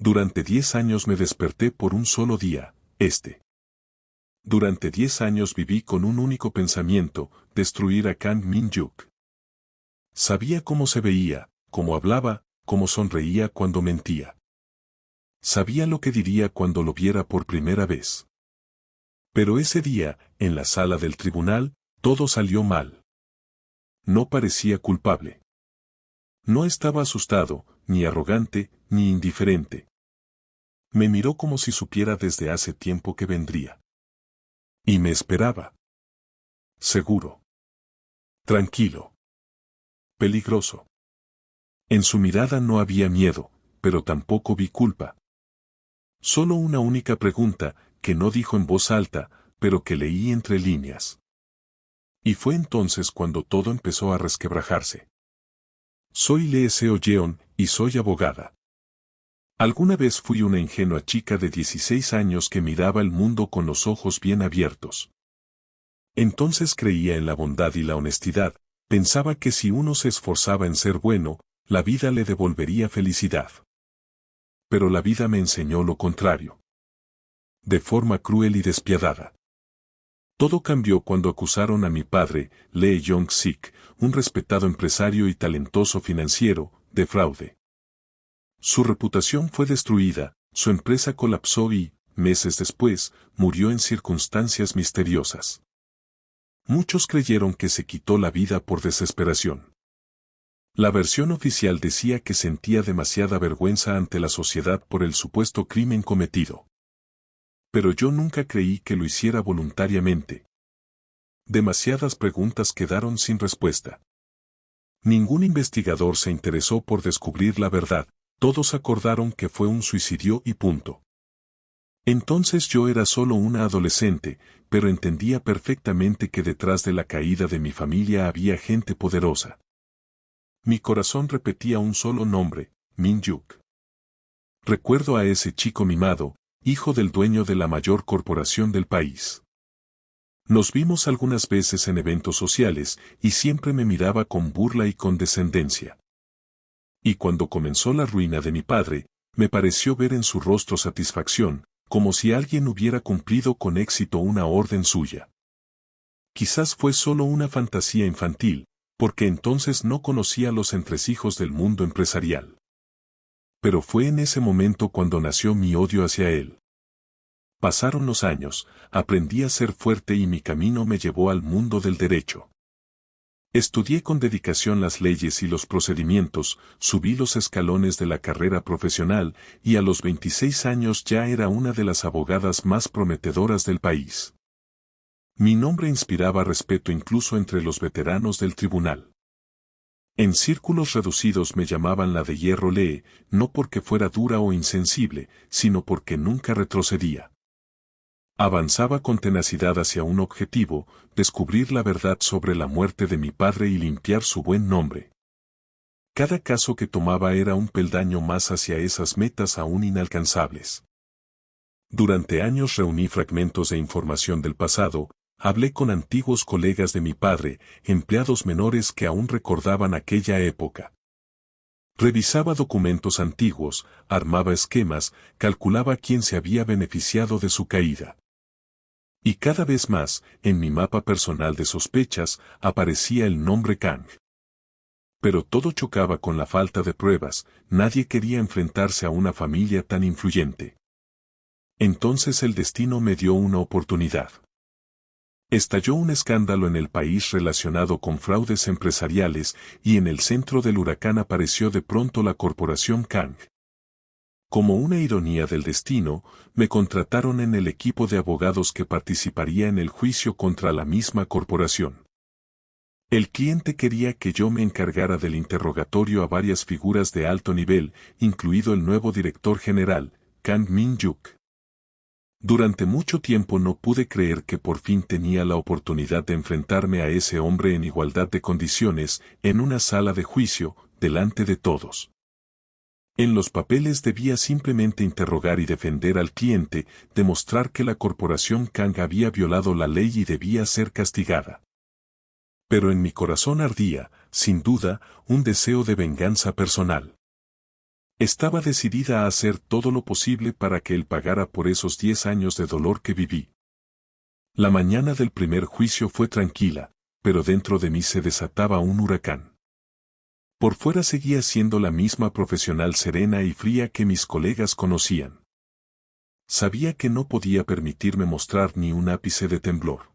Durante 10 años me desperté por un solo día, Durante 10 años viví con un único pensamiento, destruir a Kang Min-hyuk. Sabía cómo se veía, cómo hablaba, cómo sonreía cuando mentía. Sabía lo que diría cuando lo viera por primera vez. Pero ese día, en la sala del tribunal, todo salió mal. No parecía culpable. No estaba asustado, ni arrogante, ni indiferente. Me miró como si supiera desde hace tiempo que vendría. Y me esperaba. Seguro. Tranquilo. Peligroso. En su mirada no había miedo, pero tampoco vi culpa. Solo una única pregunta, que no dijo en voz alta, pero que leí entre líneas. Y fue entonces cuando todo empezó a resquebrajarse. Soy Lee Seo-yeon, y soy abogada. Alguna vez fui una ingenua chica de 16 años que miraba el mundo con los ojos bien abiertos. Entonces creía en la bondad y la honestidad, pensaba que si uno se esforzaba en ser bueno, la vida le devolvería felicidad. Pero la vida me enseñó lo contrario. De forma cruel y despiadada. Todo cambió cuando acusaron a mi padre, Lee Yong-sik, un respetado empresario y talentoso financiero, de fraude. Su reputación fue destruida, su empresa colapsó y, meses después, murió en circunstancias misteriosas. Muchos creyeron que se quitó la vida por desesperación. La versión oficial decía que sentía demasiada vergüenza ante la sociedad por el supuesto crimen cometido. Pero yo nunca creí que lo hiciera voluntariamente. Demasiadas preguntas quedaron sin respuesta. Ningún investigador se interesó por descubrir la verdad, todos acordaron que fue un suicidio y punto. Entonces yo era solo una adolescente, pero entendía perfectamente que detrás de la caída de mi familia había gente poderosa. Mi corazón repetía un solo nombre, Min-hyuk. Recuerdo a ese chico mimado, hijo del dueño de la mayor corporación del país. Nos vimos algunas veces en eventos sociales y siempre me miraba con burla y condescendencia. Y cuando comenzó la ruina de mi padre, me pareció ver en su rostro satisfacción, como si alguien hubiera cumplido con éxito una orden suya. Quizás fue solo una fantasía infantil, porque entonces no conocía los entresijos del mundo empresarial. Pero fue en ese momento cuando nació mi odio hacia él. Pasaron los años, aprendí a ser fuerte y mi camino me llevó al mundo del derecho. Estudié con dedicación las leyes y los procedimientos, subí los escalones de la carrera profesional y a los 26 años ya era una de las abogadas más prometedoras del país. Mi nombre inspiraba respeto incluso entre los veteranos del tribunal. En círculos reducidos me llamaban la de hierro Lee, no porque fuera dura o insensible, sino porque nunca retrocedía. Avanzaba con tenacidad hacia un objetivo, descubrir la verdad sobre la muerte de mi padre y limpiar su buen nombre. Cada caso que tomaba era un peldaño más hacia esas metas aún inalcanzables. Durante años reuní fragmentos de información del pasado, hablé con antiguos colegas de mi padre, empleados menores que aún recordaban aquella época. Revisaba documentos antiguos, armaba esquemas, calculaba quién se había beneficiado de su caída. Y cada vez más, en mi mapa personal de sospechas, aparecía el nombre Kang. Pero todo chocaba con la falta de pruebas, nadie quería enfrentarse a una familia tan influyente. Entonces el destino me dio una oportunidad. Estalló un escándalo en el país relacionado con fraudes empresariales y en el centro del huracán apareció de pronto la corporación Kang. Como una ironía del destino, me contrataron en el equipo de abogados que participaría en el juicio contra la misma corporación. El cliente quería que yo me encargara del interrogatorio a varias figuras de alto nivel, incluido el nuevo director general, Kang Min-hyuk. Durante mucho tiempo no pude creer que por fin tenía la oportunidad de enfrentarme a ese hombre en igualdad de condiciones, en una sala de juicio, delante de todos. En los papeles debía simplemente interrogar y defender al cliente, demostrar que la corporación Kang había violado la ley y debía ser castigada. Pero en mi corazón ardía, sin duda, un deseo de venganza personal. Estaba decidida a hacer todo lo posible para que él pagara por esos 10 años de dolor que viví. La mañana del primer juicio fue tranquila, pero dentro de mí se desataba un huracán. Por fuera seguía siendo la misma profesional serena y fría que mis colegas conocían. Sabía que no podía permitirme mostrar ni un ápice de temblor.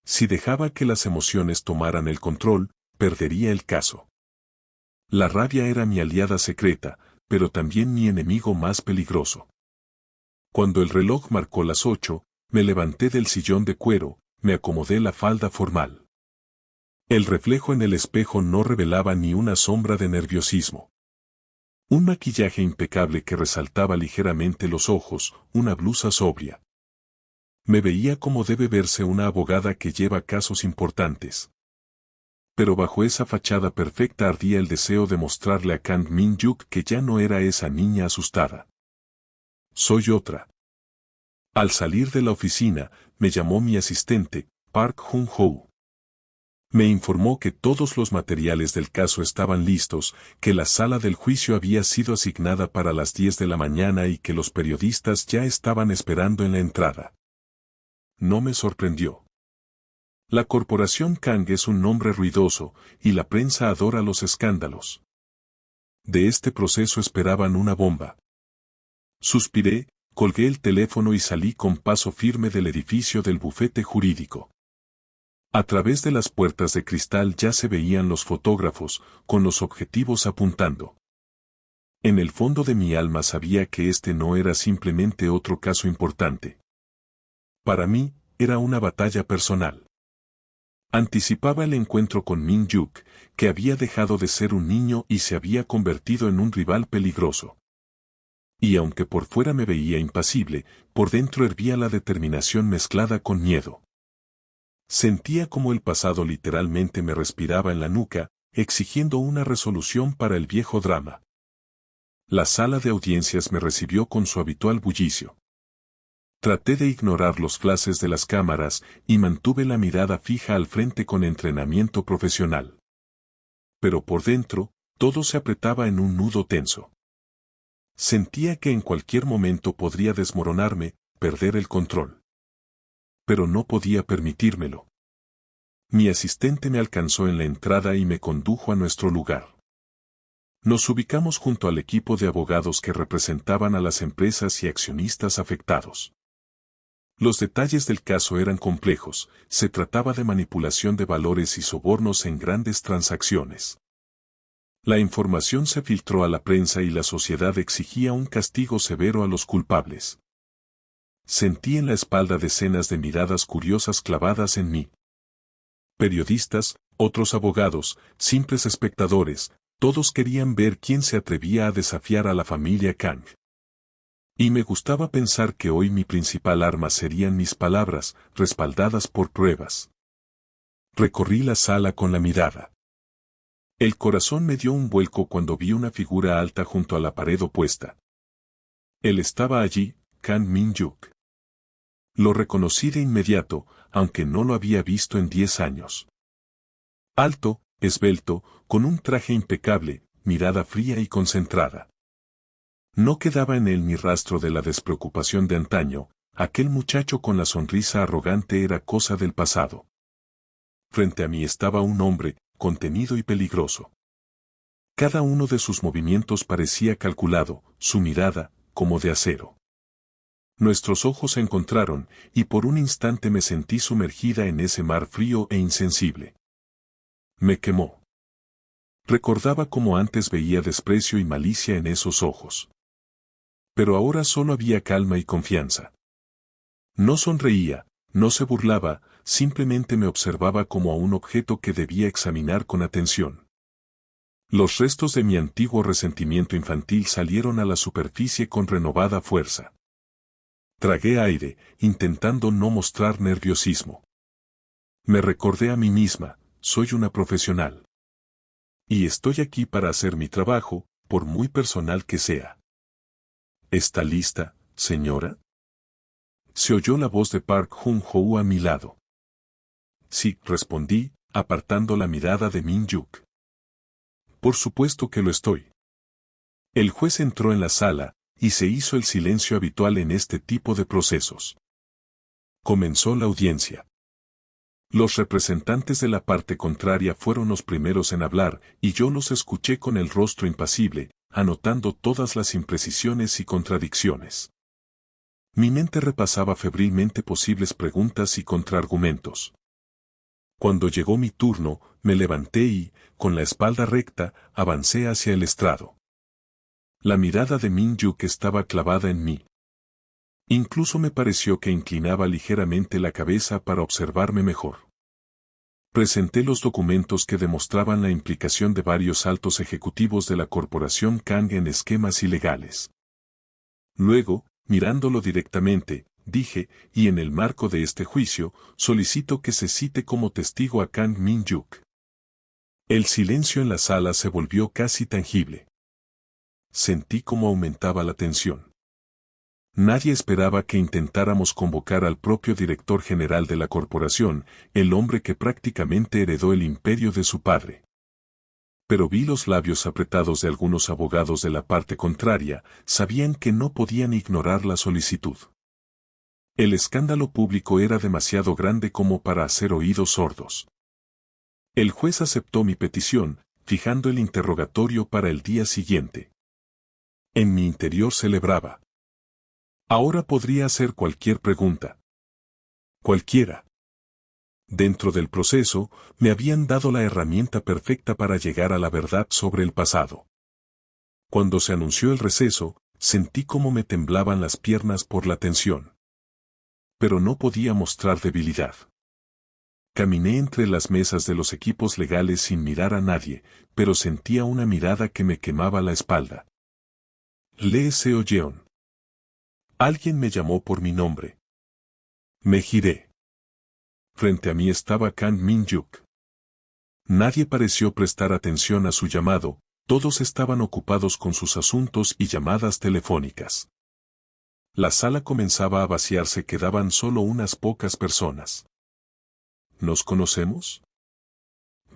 Si dejaba que las emociones tomaran el control, perdería el caso. La rabia era mi aliada secreta, pero también mi enemigo más peligroso. Cuando el reloj marcó las 8, me levanté del sillón de cuero, me acomodé la falda formal. El reflejo en el espejo no revelaba ni una sombra de nerviosismo. Un maquillaje impecable que resaltaba ligeramente los ojos, una blusa sobria. Me veía como debe verse una abogada que lleva casos importantes. Pero bajo esa fachada perfecta ardía el deseo de mostrarle a Kang Min-hyuk que ya no era esa niña asustada. Soy otra. Al salir de la oficina, me llamó mi asistente, Park Jun-ho. Me informó que todos los materiales del caso estaban listos, que la sala del juicio había sido asignada para las 10 de la mañana y que los periodistas ya estaban esperando en la entrada. No me sorprendió. La corporación Kang es un nombre ruidoso, y la prensa adora los escándalos. De este proceso esperaban una bomba. Suspiré, colgué el teléfono y salí con paso firme del edificio del bufete jurídico. A través de las puertas de cristal ya se veían los fotógrafos, con los objetivos apuntando. En el fondo de mi alma sabía que este no era simplemente otro caso importante. Para mí, era una batalla personal. Anticipaba el encuentro con Min-hyuk, que había dejado de ser un niño y se había convertido en un rival peligroso. Y aunque por fuera me veía impasible, por dentro hervía la determinación mezclada con miedo. Sentía como el pasado literalmente me respiraba en la nuca, exigiendo una resolución para el viejo drama. La sala de audiencias me recibió con su habitual bullicio. Traté de ignorar los flashes de las cámaras y mantuve la mirada fija al frente con entrenamiento profesional. Pero por dentro, todo se apretaba en un nudo tenso. Sentía que en cualquier momento podría desmoronarme, perder el control. Pero no podía permitírmelo. Mi asistente me alcanzó en la entrada y me condujo a nuestro lugar. Nos ubicamos junto al equipo de abogados que representaban a las empresas y accionistas afectados. Los detalles del caso eran complejos, se trataba de manipulación de valores y sobornos en grandes transacciones. La información se filtró a la prensa y la sociedad exigía un castigo severo a los culpables. Sentí en la espalda decenas de miradas curiosas clavadas en mí. Periodistas, otros abogados, simples espectadores, todos querían ver quién se atrevía a desafiar a la familia Kang. Y me gustaba pensar que hoy mi principal arma serían mis palabras, respaldadas por pruebas. Recorrí la sala con la mirada. El corazón me dio un vuelco cuando vi una figura alta junto a la pared opuesta. Él estaba allí, Kang Min-hyuk. Lo reconocí de inmediato, aunque no lo había visto en 10 años. Alto, esbelto, con un traje impecable, mirada fría y concentrada. No quedaba en él ni rastro de la despreocupación de antaño, aquel muchacho con la sonrisa arrogante era cosa del pasado. Frente a mí estaba un hombre, contenido y peligroso. Cada uno de sus movimientos parecía calculado, su mirada, como de acero. Nuestros ojos se encontraron, y por un instante me sentí sumergida en ese mar frío e insensible. Me quemó. Recordaba cómo antes veía desprecio y malicia en esos ojos. Pero ahora solo había calma y confianza. No sonreía, no se burlaba, simplemente me observaba como a un objeto que debía examinar con atención. Los restos de mi antiguo resentimiento infantil salieron a la superficie con renovada fuerza. Tragué aire, intentando no mostrar nerviosismo. Me recordé a mí misma, soy una profesional. Y estoy aquí para hacer mi trabajo, por muy personal que sea. ¿Está lista, señora? Se oyó la voz de Park Jun-ho a mi lado. Sí, respondí, apartando la mirada de Min-hyuk. Por supuesto que lo estoy. El juez entró en la sala, y se hizo el silencio habitual en este tipo de procesos. Comenzó la audiencia. Los representantes de la parte contraria fueron los primeros en hablar, y yo los escuché con el rostro impasible, anotando todas las imprecisiones y contradicciones. Mi mente repasaba febrilmente posibles preguntas y contraargumentos. Cuando llegó mi turno, me levanté y, con la espalda recta, avancé hacia el estrado. La mirada de Min-yuk estaba clavada en mí. Incluso me pareció que inclinaba ligeramente la cabeza para observarme mejor. Presenté los documentos que demostraban la implicación de varios altos ejecutivos de la corporación Kang en esquemas ilegales. Luego, mirándolo directamente, dije, y en el marco de este juicio, solicito que se cite como testigo a Kang Min-yuk. El silencio en la sala se volvió casi tangible. Sentí cómo aumentaba la tensión. Nadie esperaba que intentáramos convocar al propio director general de la corporación, el hombre que prácticamente heredó el imperio de su padre. Pero vi los labios apretados de algunos abogados de la parte contraria, sabían que no podían ignorar la solicitud. El escándalo público era demasiado grande como para hacer oídos sordos. El juez aceptó mi petición, fijando el interrogatorio para el día siguiente. En mi interior celebraba. Ahora podría hacer cualquier pregunta. Cualquiera. Dentro del proceso, me habían dado la herramienta perfecta para llegar a la verdad sobre el pasado. Cuando se anunció el receso, sentí cómo me temblaban las piernas por la tensión. Pero no podía mostrar debilidad. Caminé entre las mesas de los equipos legales sin mirar a nadie, pero sentía una mirada que me quemaba la espalda. Lee Seo Yeon. Alguien me llamó por mi nombre. Me giré. Frente a mí estaba Kang Min-yuk. Nadie pareció prestar atención a su llamado, todos estaban ocupados con sus asuntos y llamadas telefónicas. La sala comenzaba a vaciarse, quedaban solo unas pocas personas. ¿Nos conocemos?,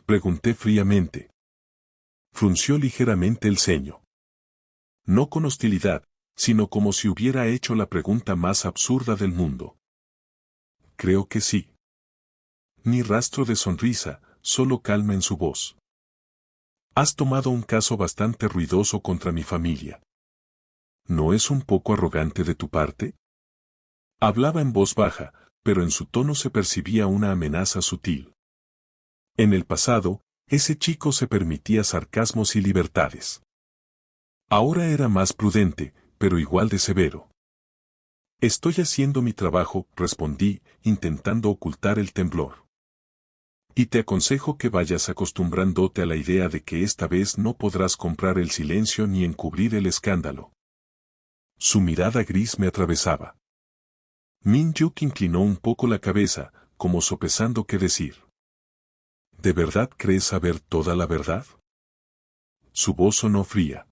pregunté fríamente. Frunció ligeramente el ceño. No con hostilidad, sino como si hubiera hecho la pregunta más absurda del mundo. Creo que sí. Ni rastro de sonrisa, solo calma en su voz. Has tomado un caso bastante ruidoso contra mi familia. ¿No es un poco arrogante de tu parte? Hablaba en voz baja, pero en su tono se percibía una amenaza sutil. En el pasado, ese chico se permitía sarcasmos y libertades. Ahora era más prudente, pero igual de severo. Estoy haciendo mi trabajo, respondí, intentando ocultar el temblor. Y te aconsejo que vayas acostumbrándote a la idea de que esta vez no podrás comprar el silencio ni encubrir el escándalo. Su mirada gris me atravesaba. Min-yuk inclinó un poco la cabeza, como sopesando qué decir. ¿De verdad crees saber toda la verdad? Su voz sonó fría.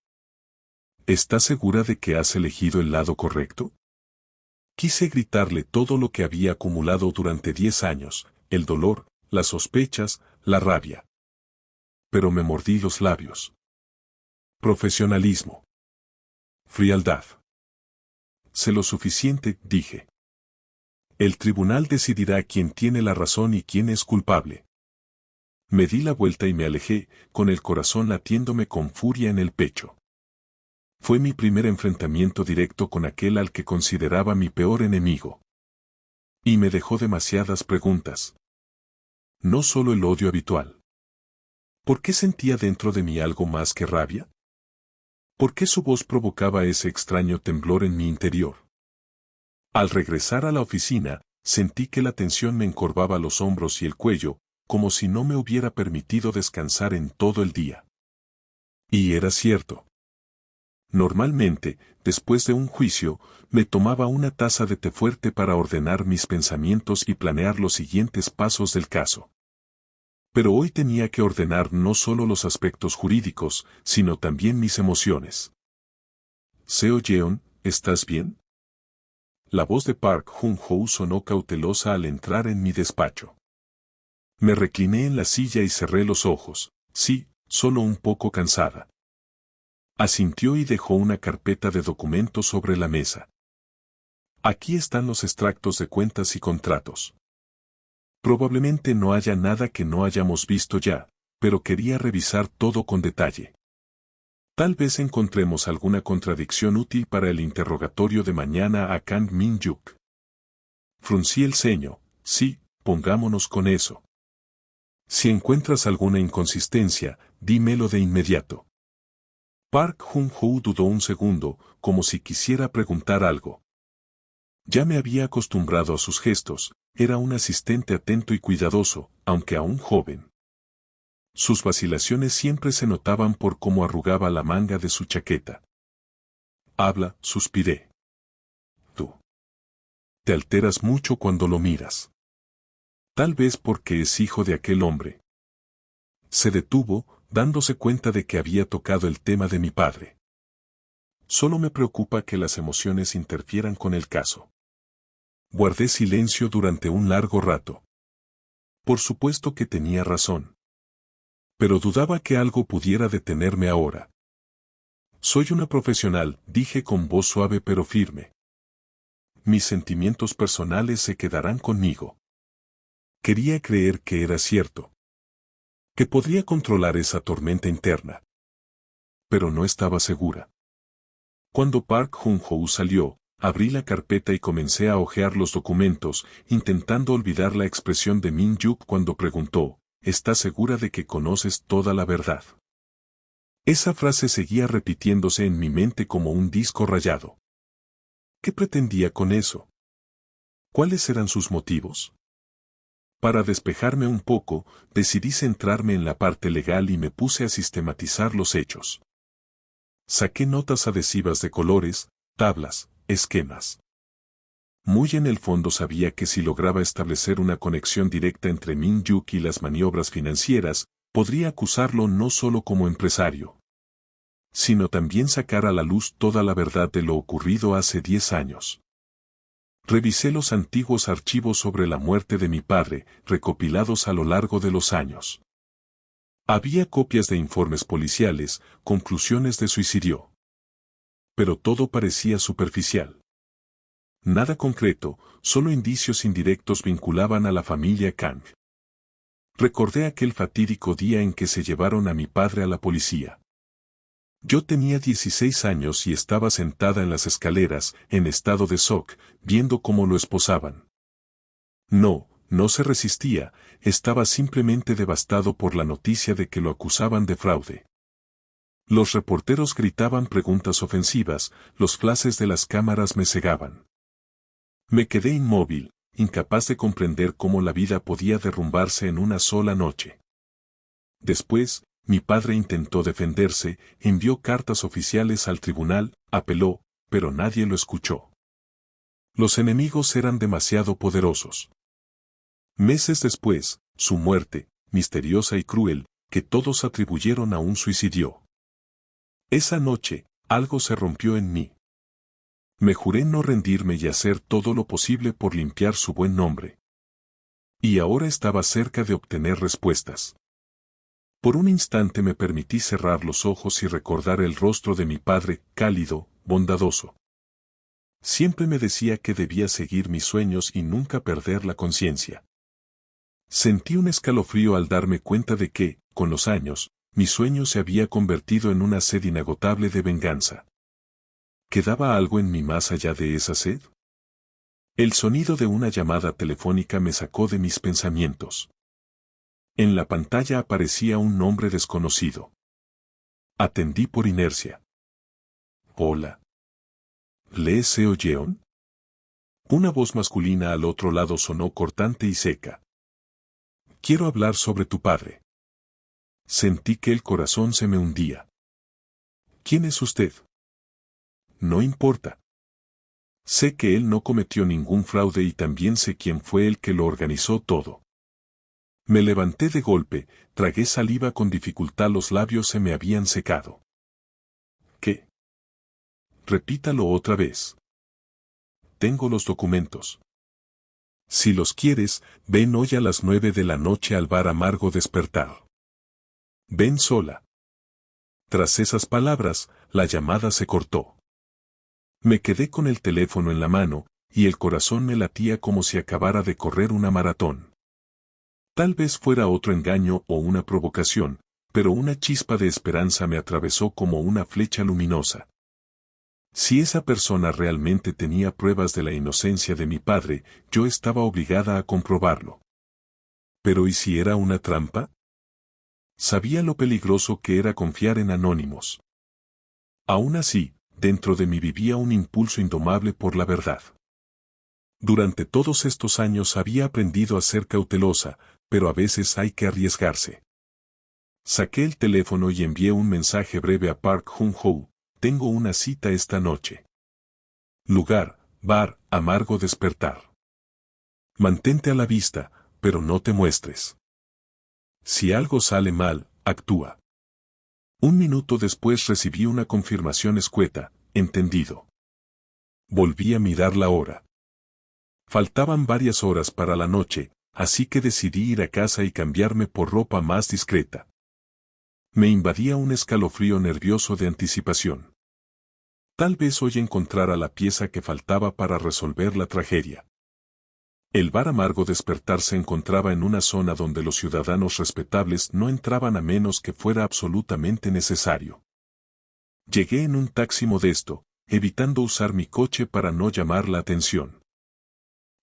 ¿Estás segura de que has elegido el lado correcto? Quise gritarle todo lo que había acumulado durante 10 años, el dolor, las sospechas, la rabia. Pero me mordí los labios. Profesionalismo. Frialdad. Sé lo suficiente, dije. El tribunal decidirá quién tiene la razón y quién es culpable. Me di la vuelta y me alejé, con el corazón latiéndome con furia en el pecho. Fue mi primer enfrentamiento directo con aquel al que consideraba mi peor enemigo. Y me dejó demasiadas preguntas. No solo el odio habitual. ¿Por qué sentía dentro de mí algo más que rabia? ¿Por qué su voz provocaba ese extraño temblor en mi interior? Al regresar a la oficina, sentí que la tensión me encorvaba los hombros y el cuello, como si no me hubiera permitido descansar en todo el día. Y era cierto. Normalmente, después de un juicio, me tomaba una taza de té fuerte para ordenar mis pensamientos y planear los siguientes pasos del caso. Pero hoy tenía que ordenar no solo los aspectos jurídicos, sino también mis emociones. Seo Yeon, ¿estás bien? La voz de Park Jun-ho sonó cautelosa al entrar en mi despacho. Me recliné en la silla y cerré los ojos, sí, solo un poco cansada. Asintió y dejó una carpeta de documentos sobre la mesa. Aquí están los extractos de cuentas y contratos. Probablemente no haya nada que no hayamos visto ya, pero quería revisar todo con detalle. Tal vez encontremos alguna contradicción útil para el interrogatorio de mañana a Kang Min-yuk. Fruncí el ceño. Sí, pongámonos con eso. Si encuentras alguna inconsistencia, dímelo de inmediato. Park Jun-ho dudó un segundo, como si quisiera preguntar algo. Ya me había acostumbrado a sus gestos, era un asistente atento y cuidadoso, aunque aún joven. Sus vacilaciones siempre se notaban por cómo arrugaba la manga de su chaqueta. Habla, suspiré. Tú. Te alteras mucho cuando lo miras. Tal vez porque es hijo de aquel hombre. Se detuvo, dándose cuenta de que había tocado el tema de mi padre. Solo me preocupa que las emociones interfieran con el caso. Guardé silencio durante un largo rato. Por supuesto que tenía razón. Pero dudaba que algo pudiera detenerme ahora. Soy una profesional, dije con voz suave pero firme. Mis sentimientos personales se quedarán conmigo. Quería creer que era cierto. Que podría controlar esa tormenta interna. Pero no estaba segura. Cuando Park Jun-ho salió, abrí la carpeta y comencé a hojear los documentos, intentando olvidar la expresión de Min-yuk cuando preguntó, ¿estás segura de que conoces toda la verdad? Esa frase seguía repitiéndose en mi mente como un disco rayado. ¿Qué pretendía con eso? ¿Cuáles eran sus motivos? Para despejarme un poco, decidí centrarme en la parte legal y me puse a sistematizar los hechos. Saqué notas adhesivas de colores, tablas, esquemas. Muy en el fondo sabía que si lograba establecer una conexión directa entre Min-yuk y las maniobras financieras, podría acusarlo no solo como empresario, sino también sacar a la luz toda la verdad de lo ocurrido hace 10 años. Revisé los antiguos archivos sobre la muerte de mi padre, recopilados a lo largo de los años. Había copias de informes policiales, conclusiones de suicidio. Pero todo parecía superficial. Nada concreto, solo indicios indirectos vinculaban a la familia Kang. Recordé aquel fatídico día en que se llevaron a mi padre a la policía. Yo tenía 16 años y estaba sentada en las escaleras, en estado de shock, viendo cómo lo esposaban. No se resistía, estaba simplemente devastado por la noticia de que lo acusaban de fraude. Los reporteros gritaban preguntas ofensivas, los flashes de las cámaras me cegaban. Me quedé inmóvil, incapaz de comprender cómo la vida podía derrumbarse en una sola noche. Después, mi padre intentó defenderse, envió cartas oficiales al tribunal, apeló, pero nadie lo escuchó. Los enemigos eran demasiado poderosos. Meses después, su muerte, misteriosa y cruel, que todos atribuyeron a un suicidio. Esa noche, algo se rompió en mí. Me juré no rendirme y hacer todo lo posible por limpiar su buen nombre. Y ahora estaba cerca de obtener respuestas. Por un instante me permití cerrar los ojos y recordar el rostro de mi padre, cálido, bondadoso. Siempre me decía que debía seguir mis sueños y nunca perder la conciencia. Sentí un escalofrío al darme cuenta de que, con los años, mi sueño se había convertido en una sed inagotable de venganza. ¿Quedaba algo en mí más allá de esa sed? El sonido de una llamada telefónica me sacó de mis pensamientos. En la pantalla aparecía un nombre desconocido. Atendí por inercia. Hola. ¿Lee Seo Yeon? Una voz masculina al otro lado sonó cortante y seca. Quiero hablar sobre tu padre. Sentí que el corazón se me hundía. ¿Quién es usted? No importa. Sé que él no cometió ningún fraude y también sé quién fue el que lo organizó todo. Me levanté de golpe, tragué saliva con dificultad, los labios se me habían secado. ¿Qué? Repítalo otra vez. Tengo los documentos. Si los quieres, ven hoy a las 9 de la noche al bar Amargo Despertar. Ven sola. Tras esas palabras, la llamada se cortó. Me quedé con el teléfono en la mano, y el corazón me latía como si acabara de correr una maratón. Tal vez fuera otro engaño o una provocación, pero una chispa de esperanza me atravesó como una flecha luminosa. Si esa persona realmente tenía pruebas de la inocencia de mi padre, yo estaba obligada a comprobarlo. ¿Pero y si era una trampa? Sabía lo peligroso que era confiar en anónimos. Aún así, dentro de mí vivía un impulso indomable por la verdad. Durante todos estos años había aprendido a ser cautelosa, pero a veces hay que arriesgarse. Saqué el teléfono y envié un mensaje breve a Park Jung-ho: tengo una cita esta noche. Lugar, bar, amargo despertar. Mantente a la vista, pero no te muestres. Si algo sale mal, actúa. Un minuto después recibí una confirmación escueta: entendido. Volví a mirar la hora. Faltaban varias horas para la noche, así que decidí ir a casa y cambiarme por ropa más discreta. Me invadía un escalofrío nervioso de anticipación. Tal vez hoy encontrara la pieza que faltaba para resolver la tragedia. El bar Amargo Despertar se encontraba en una zona donde los ciudadanos respetables no entraban a menos que fuera absolutamente necesario. Llegué en un taxi modesto, evitando usar mi coche para no llamar la atención.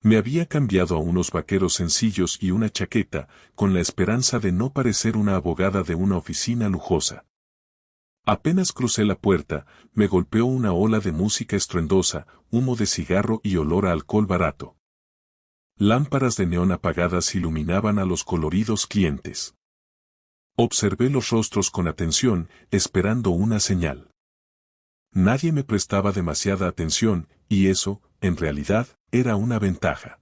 Me había cambiado a unos vaqueros sencillos y una chaqueta, con la esperanza de no parecer una abogada de una oficina lujosa. Apenas crucé la puerta, me golpeó una ola de música estruendosa, humo de cigarro y olor a alcohol barato. Lámparas de neón apagadas iluminaban a los coloridos clientes. Observé los rostros con atención, esperando una señal. Nadie me prestaba demasiada atención, y eso, en realidad, era una ventaja.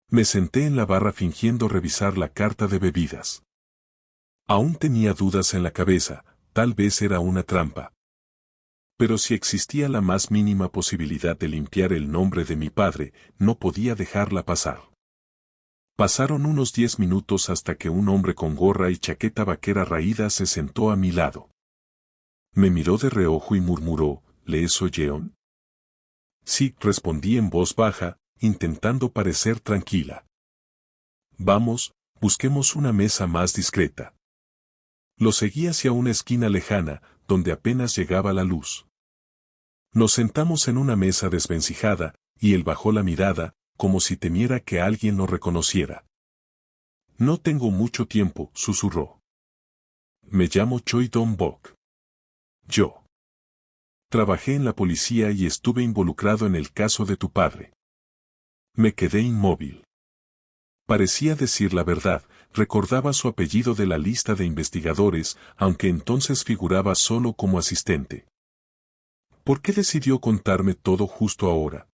Me senté en la barra fingiendo revisar la carta de bebidas. Aún tenía dudas en la cabeza, tal vez era una trampa. Pero si existía la más mínima posibilidad de limpiar el nombre de mi padre, no podía dejarla pasar. Pasaron unos 10 minutos hasta que un hombre con gorra y chaqueta vaquera raída se sentó a mi lado. Me miró de reojo y murmuró: ¿Les oyeron? Sí, respondí en voz baja, intentando parecer tranquila. Vamos, busquemos una mesa más discreta. Lo seguí hacia una esquina lejana, donde apenas llegaba la luz. Nos sentamos en una mesa desvencijada, y él bajó la mirada, como si temiera que alguien lo reconociera. No tengo mucho tiempo, susurró. Me llamo Choi Dong-bok. Yo trabajé en la policía y estuve involucrado en el caso de tu padre. Me quedé inmóvil. Parecía decir la verdad, recordaba su apellido de la lista de investigadores, aunque entonces figuraba solo como asistente. ¿Por qué decidió contarme todo justo ahora?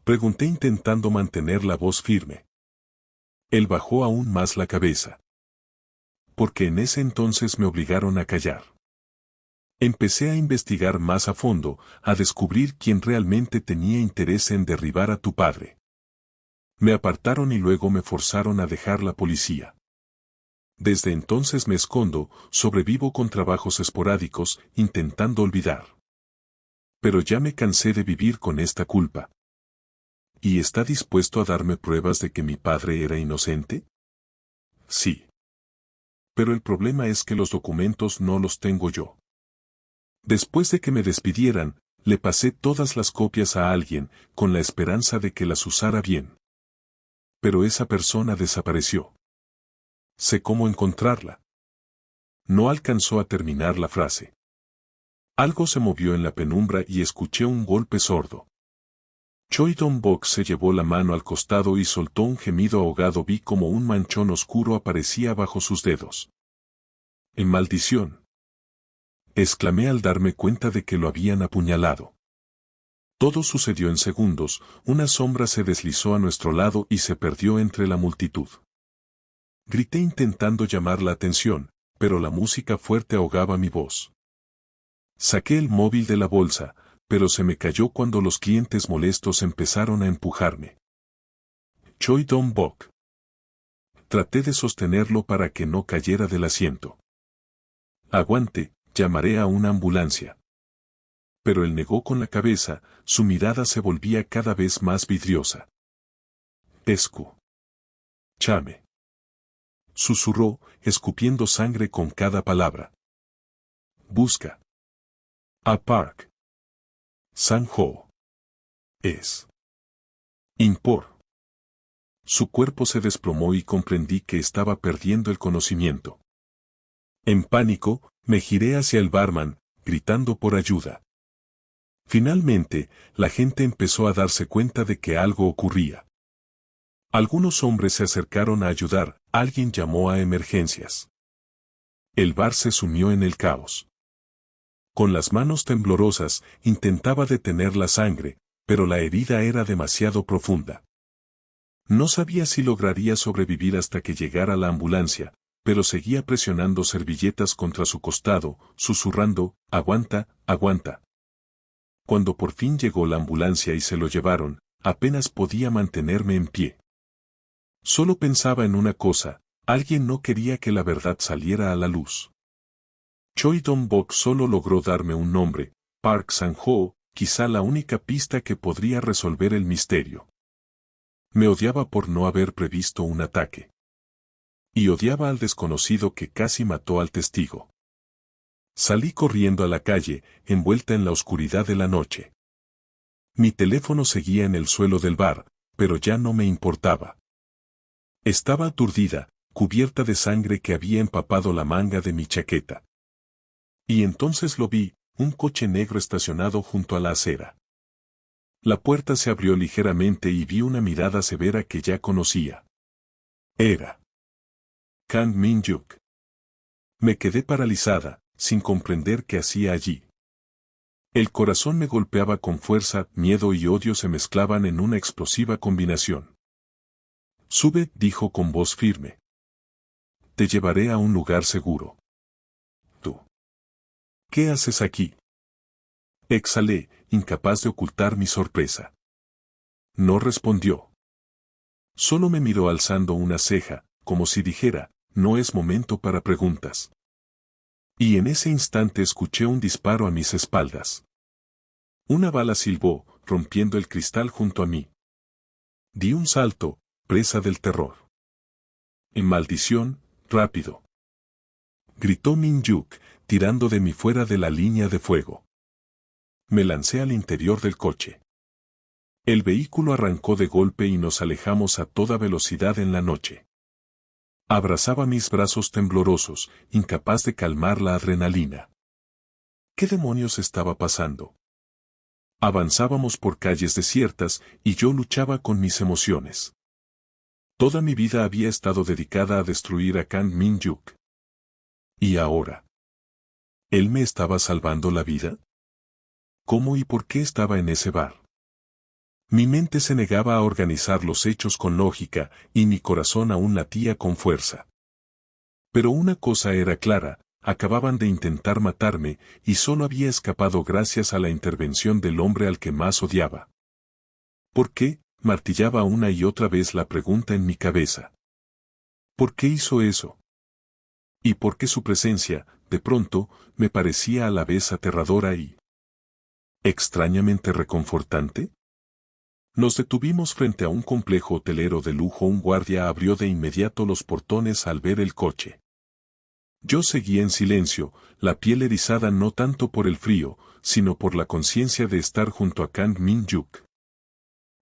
Pregunté intentando mantener la voz firme. Él bajó aún más la cabeza. Porque en ese entonces me obligaron a callar. Empecé a investigar más a fondo, a descubrir quién realmente tenía interés en derribar a tu padre. Me apartaron y luego me forzaron a dejar la policía. Desde entonces me escondo, sobrevivo con trabajos esporádicos, intentando olvidar. Pero ya me cansé de vivir con esta culpa. ¿Y está dispuesto a darme pruebas de que mi padre era inocente? Sí. Pero el problema es que los documentos no los tengo yo. Después de que me despidieran, le pasé todas las copias a alguien, con la esperanza de que las usara bien. Pero esa persona desapareció. Sé cómo encontrarla. No alcanzó a terminar la frase. Algo se movió en la penumbra y escuché un golpe sordo. Choi Dong-bok se llevó la mano al costado y soltó un gemido ahogado. Vi como un manchón oscuro aparecía bajo sus dedos. ¡En maldición! Exclamé al darme cuenta de que lo habían apuñalado. Todo sucedió en segundos, una sombra se deslizó a nuestro lado y se perdió entre la multitud. Grité intentando llamar la atención, pero la música fuerte ahogaba mi voz. Saqué el móvil de la bolsa, pero se me cayó cuando los clientes molestos empezaron a empujarme. Choi Dong-bok. Traté de sostenerlo para que no cayera del asiento. Aguante, llamaré a una ambulancia. Pero él negó con la cabeza, su mirada se volvía cada vez más vidriosa. Escúchame. Susurró, escupiendo sangre con cada palabra. Busca a Park Sang-ho. Es impor. Su cuerpo se desplomó y comprendí que estaba perdiendo el conocimiento. En pánico, me giré hacia el barman, gritando por ayuda. Finalmente, la gente empezó a darse cuenta de que algo ocurría. Algunos hombres se acercaron a ayudar, alguien llamó a emergencias. El bar se sumió en el caos. Con las manos temblorosas, intentaba detener la sangre, pero la herida era demasiado profunda. No sabía si lograría sobrevivir hasta que llegara la ambulancia, pero seguía presionando servilletas contra su costado, susurrando, «Aguanta, aguanta». Cuando por fin llegó la ambulancia y se lo llevaron, apenas podía mantenerme en pie. Solo pensaba en una cosa, alguien no quería que la verdad saliera a la luz. Choi Dong-bok solo logró darme un nombre, Park Sang-ho, quizá la única pista que podría resolver el misterio. Me odiaba por no haber previsto un ataque. Y odiaba al desconocido que casi mató al testigo. Salí corriendo a la calle, envuelta en la oscuridad de la noche. Mi teléfono seguía en el suelo del bar, pero ya no me importaba. Estaba aturdida, cubierta de sangre que había empapado la manga de mi chaqueta. Y entonces lo vi, un coche negro estacionado junto a la acera. La puerta se abrió ligeramente y vi una mirada severa que ya conocía. Era Kang Min-hyuk. Me quedé paralizada, sin comprender qué hacía allí. El corazón me golpeaba con fuerza, miedo y odio se mezclaban en una explosiva combinación. Sube, dijo con voz firme. Te llevaré a un lugar seguro. ¿Tú? ¿Qué haces aquí? Exhalé, incapaz de ocultar mi sorpresa. No respondió. Solo me miró alzando una ceja, como si dijera, no es momento para preguntas. Y en ese instante escuché un disparo a mis espaldas. Una bala silbó, rompiendo el cristal junto a mí. Di un salto, presa del terror. En maldición, rápido. Gritó Min-hyuk, tirando de mí fuera de la línea de fuego. Me lancé al interior del coche. El vehículo arrancó de golpe y nos alejamos a toda velocidad en la noche. Abrazaba mis brazos temblorosos, incapaz de calmar la adrenalina. ¿Qué demonios estaba pasando? Avanzábamos por calles desiertas y yo luchaba con mis emociones. Toda mi vida había estado dedicada a destruir a Kang Min-hyuk. ¿Y ahora? ¿Él me estaba salvando la vida? ¿Cómo y por qué estaba en ese bar? Mi mente se negaba a organizar los hechos con lógica, y mi corazón aún latía con fuerza. Pero una cosa era clara, acababan de intentar matarme, y solo había escapado gracias a la intervención del hombre al que más odiaba. ¿Por qué? Martillaba una y otra vez la pregunta en mi cabeza. ¿Por qué hizo eso? ¿Y por qué su presencia, de pronto, me parecía a la vez aterradora y extrañamente reconfortante? Nos detuvimos frente a un complejo hotelero de lujo. Un guardia abrió de inmediato los portones al ver el coche. Yo seguí en silencio, la piel erizada no tanto por el frío, sino por la conciencia de estar junto a Kang Min-hyuk.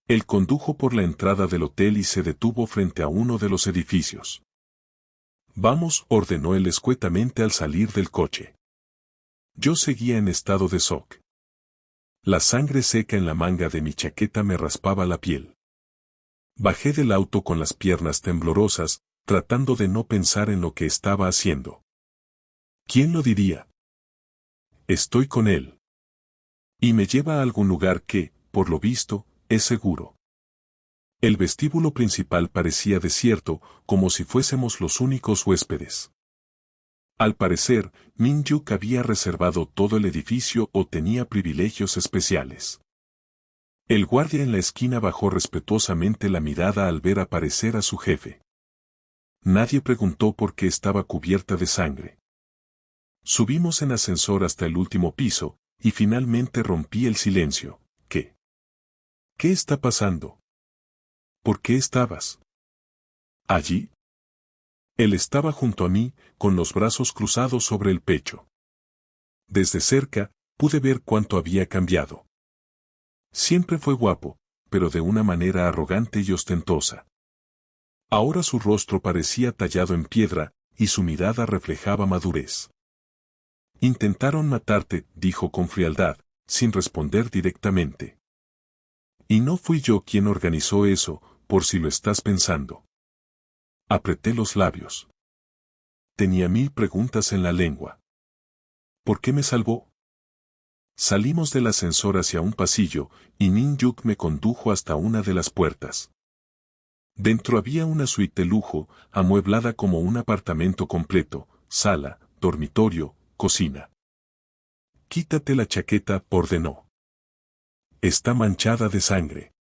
Él condujo por la entrada del hotel y se detuvo frente a uno de los edificios. Vamos, ordenó él escuetamente al salir del coche. Yo seguía en estado de shock. La sangre seca en la manga de mi chaqueta me raspaba la piel. Bajé del auto con las piernas temblorosas, tratando de no pensar en lo que estaba haciendo. ¿Quién lo diría? Estoy con él. Y me lleva a algún lugar que, por lo visto, es seguro. El vestíbulo principal parecía desierto, como si fuésemos los únicos huéspedes. Al parecer, Min-hyuk había reservado todo el edificio o tenía privilegios especiales. El guardia en la esquina bajó respetuosamente la mirada al ver aparecer a su jefe. Nadie preguntó por qué estaba cubierta de sangre. Subimos en ascensor hasta el último piso, y finalmente rompí el silencio. ¿Qué? ¿Qué está pasando? ¿Por qué estabas allí? Él estaba junto a mí, con los brazos cruzados sobre el pecho. Desde cerca, pude ver cuánto había cambiado. Siempre fue guapo, pero de una manera arrogante y ostentosa. Ahora su rostro parecía tallado en piedra, y su mirada reflejaba madurez. Intentaron matarte, dijo con frialdad, sin responder directamente. Y no fui yo quien organizó eso, por si lo estás pensando. Apreté los labios. Tenía 1000 preguntas en la lengua. ¿Por qué me salvó? Salimos del ascensor hacia un pasillo, y Min Yuk me condujo hasta una de las puertas. Dentro había una suite de lujo, amueblada como un apartamento completo, sala, dormitorio, cocina. Quítate la chaqueta, ordenó. Está manchada de sangre.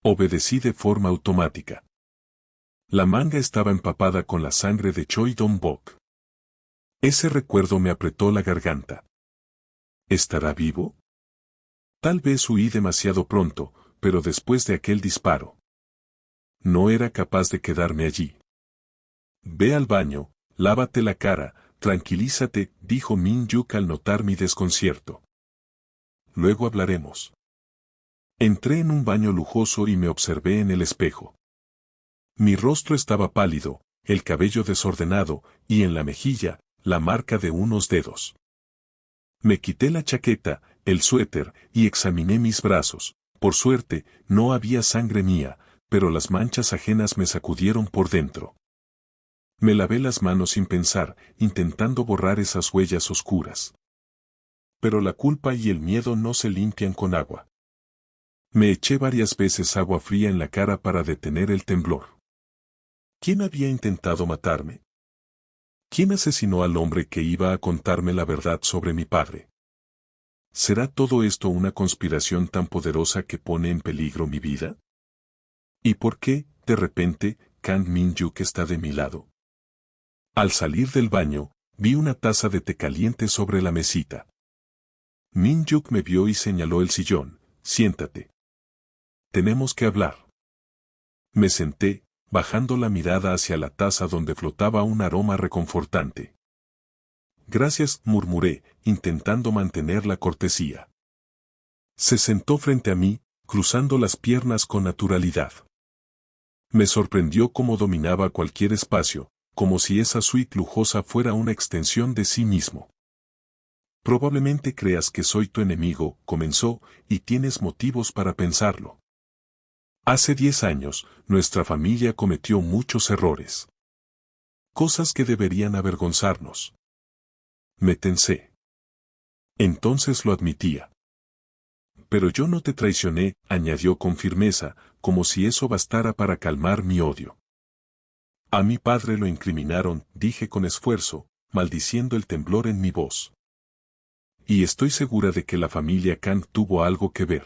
Obedecí de forma automática. La manga estaba empapada con la sangre de Choi Dong-bok. Ese recuerdo me apretó la garganta. ¿Estará vivo? Tal vez huí demasiado pronto, pero después de aquel disparo. No era capaz de quedarme allí. Ve al baño, lávate la cara, tranquilízate, dijo Min Yuk al notar mi desconcierto. Luego hablaremos. Entré en un baño lujoso y me observé en el espejo. Mi rostro estaba pálido, el cabello desordenado, y en la mejilla, la marca de unos dedos. Me quité la chaqueta, el suéter, y examiné mis brazos. Por suerte, no había sangre mía, pero las manchas ajenas me sacudieron por dentro. Me lavé las manos sin pensar, intentando borrar esas huellas oscuras. Pero la culpa y el miedo no se limpian con agua. Me eché varias veces agua fría en la cara para detener el temblor. ¿Quién había intentado matarme? ¿Quién asesinó al hombre que iba a contarme la verdad sobre mi padre? ¿Será todo esto una conspiración tan poderosa que pone en peligro mi vida? ¿Y por qué, de repente, Kang Min-yuk está de mi lado? Al salir del baño, vi una taza de té caliente sobre la mesita. Min-yuk me vio y señaló el sillón. Siéntate. Tenemos que hablar. Me senté, bajando la mirada hacia la taza donde flotaba un aroma reconfortante. Gracias, murmuré, intentando mantener la cortesía. Se sentó frente a mí, cruzando las piernas con naturalidad. Me sorprendió cómo dominaba cualquier espacio, como si esa suite lujosa fuera una extensión de sí mismo. Probablemente creas que soy tu enemigo, comenzó, y tienes motivos para pensarlo. Hace 10 años, nuestra familia cometió muchos errores. Cosas que deberían avergonzarnos. Me tensé. Entonces lo admitía. Pero yo no te traicioné, añadió con firmeza, como si eso bastara para calmar mi odio. A mi padre lo incriminaron, dije con esfuerzo, maldiciendo el temblor en mi voz. Y estoy segura de que la familia Kang tuvo algo que ver.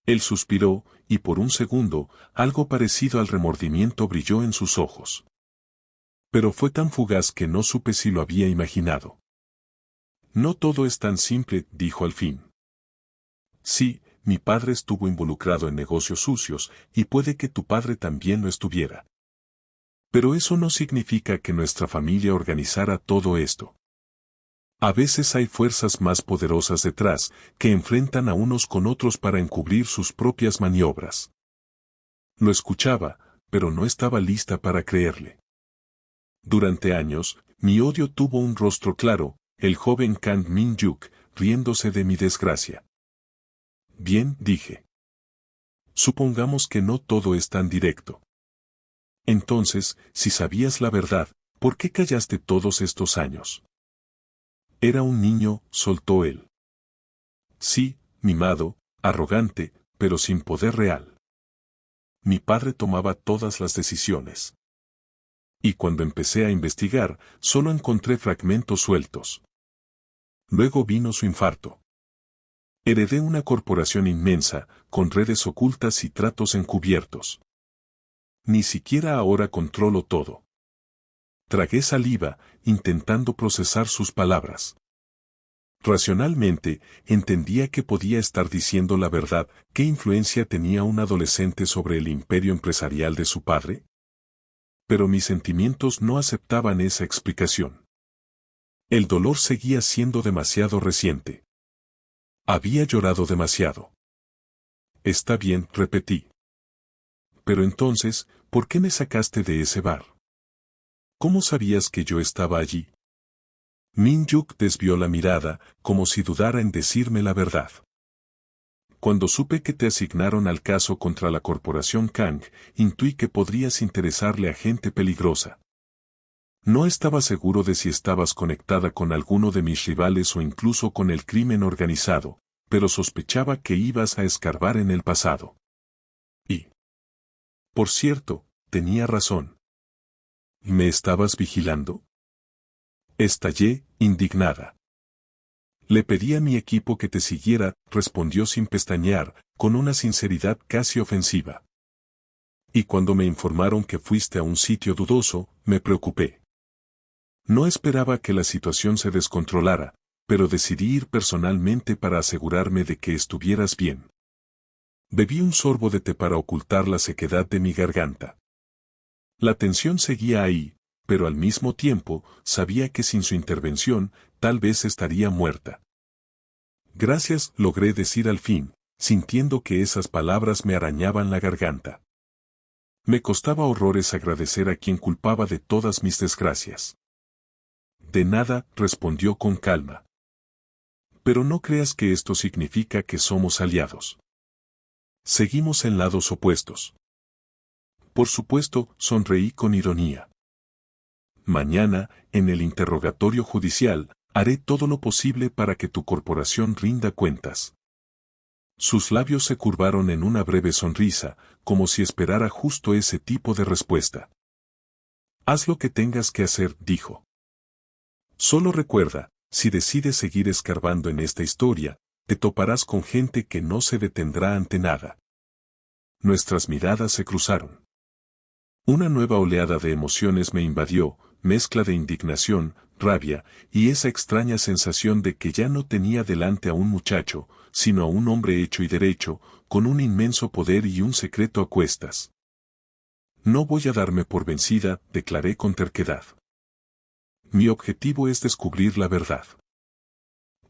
Él suspiró, y por un segundo, algo parecido al remordimiento brilló en sus ojos. Pero fue tan fugaz que no supe si lo había imaginado. No todo es tan simple, dijo al fin. Sí, mi padre estuvo involucrado en negocios sucios, y puede que tu padre también lo estuviera. Pero eso no significa que nuestra familia organizara todo esto. A veces hay fuerzas más poderosas detrás, que enfrentan a unos con otros para encubrir sus propias maniobras. Lo escuchaba, pero no estaba lista para creerle. Durante años, mi odio tuvo un rostro claro, el joven Kang Min-yuk, riéndose de mi desgracia. Bien, dije. Supongamos que no todo es tan directo. Entonces, si sabías la verdad, ¿por qué callaste todos estos años? Era un niño, soltó él. Sí, mimado, arrogante, pero sin poder real. Mi padre tomaba todas las decisiones. Y cuando empecé a investigar, solo encontré fragmentos sueltos. Luego vino su infarto. Heredé una corporación inmensa, con redes ocultas y tratos encubiertos. Ni siquiera ahora controlo todo. Tragué saliva, intentando procesar sus palabras. Racionalmente, entendía que podía estar diciendo la verdad. ¿Qué influencia tenía un adolescente sobre el imperio empresarial de su padre? Pero mis sentimientos no aceptaban esa explicación. El dolor seguía siendo demasiado reciente. Había llorado demasiado. Está bien, repetí. Pero entonces, ¿por qué me sacaste de ese bar? ¿Cómo sabías que yo estaba allí? Min-yuk desvió la mirada, como si dudara en decirme la verdad. Cuando supe que te asignaron al caso contra la corporación Kang, intuí que podrías interesarle a gente peligrosa. No estaba seguro de si estabas conectada con alguno de mis rivales o incluso con el crimen organizado, pero sospechaba que ibas a escarbar en el pasado. Y, por cierto, tenía razón. ¿Me estabas vigilando? Estallé, indignada. Le pedí a mi equipo que te siguiera, respondió sin pestañear, con una sinceridad casi ofensiva. Y cuando me informaron que fuiste a un sitio dudoso, me preocupé. No esperaba que la situación se descontrolara, pero decidí ir personalmente para asegurarme de que estuvieras bien. Bebí un sorbo de té para ocultar la sequedad de mi garganta. La tensión seguía ahí, pero al mismo tiempo, sabía que sin su intervención, tal vez estaría muerta. Gracias, logré decir al fin, sintiendo que esas palabras me arañaban la garganta. Me costaba horrores agradecer a quien culpaba de todas mis desgracias. De nada, respondió con calma. Pero no creas que esto significa que somos aliados. Seguimos en lados opuestos. Por supuesto, sonreí con ironía. Mañana, en el interrogatorio judicial, haré todo lo posible para que tu corporación rinda cuentas. Sus labios se curvaron en una breve sonrisa, como si esperara justo ese tipo de respuesta. Haz lo que tengas que hacer, dijo. Solo recuerda, si decides seguir escarbando en esta historia, te toparás con gente que no se detendrá ante nada. Nuestras miradas se cruzaron. Una nueva oleada de emociones me invadió, mezcla de indignación, rabia, y esa extraña sensación de que ya no tenía delante a un muchacho, sino a un hombre hecho y derecho, con un inmenso poder y un secreto a cuestas. No voy a darme por vencida, declaré con terquedad. Mi objetivo es descubrir la verdad.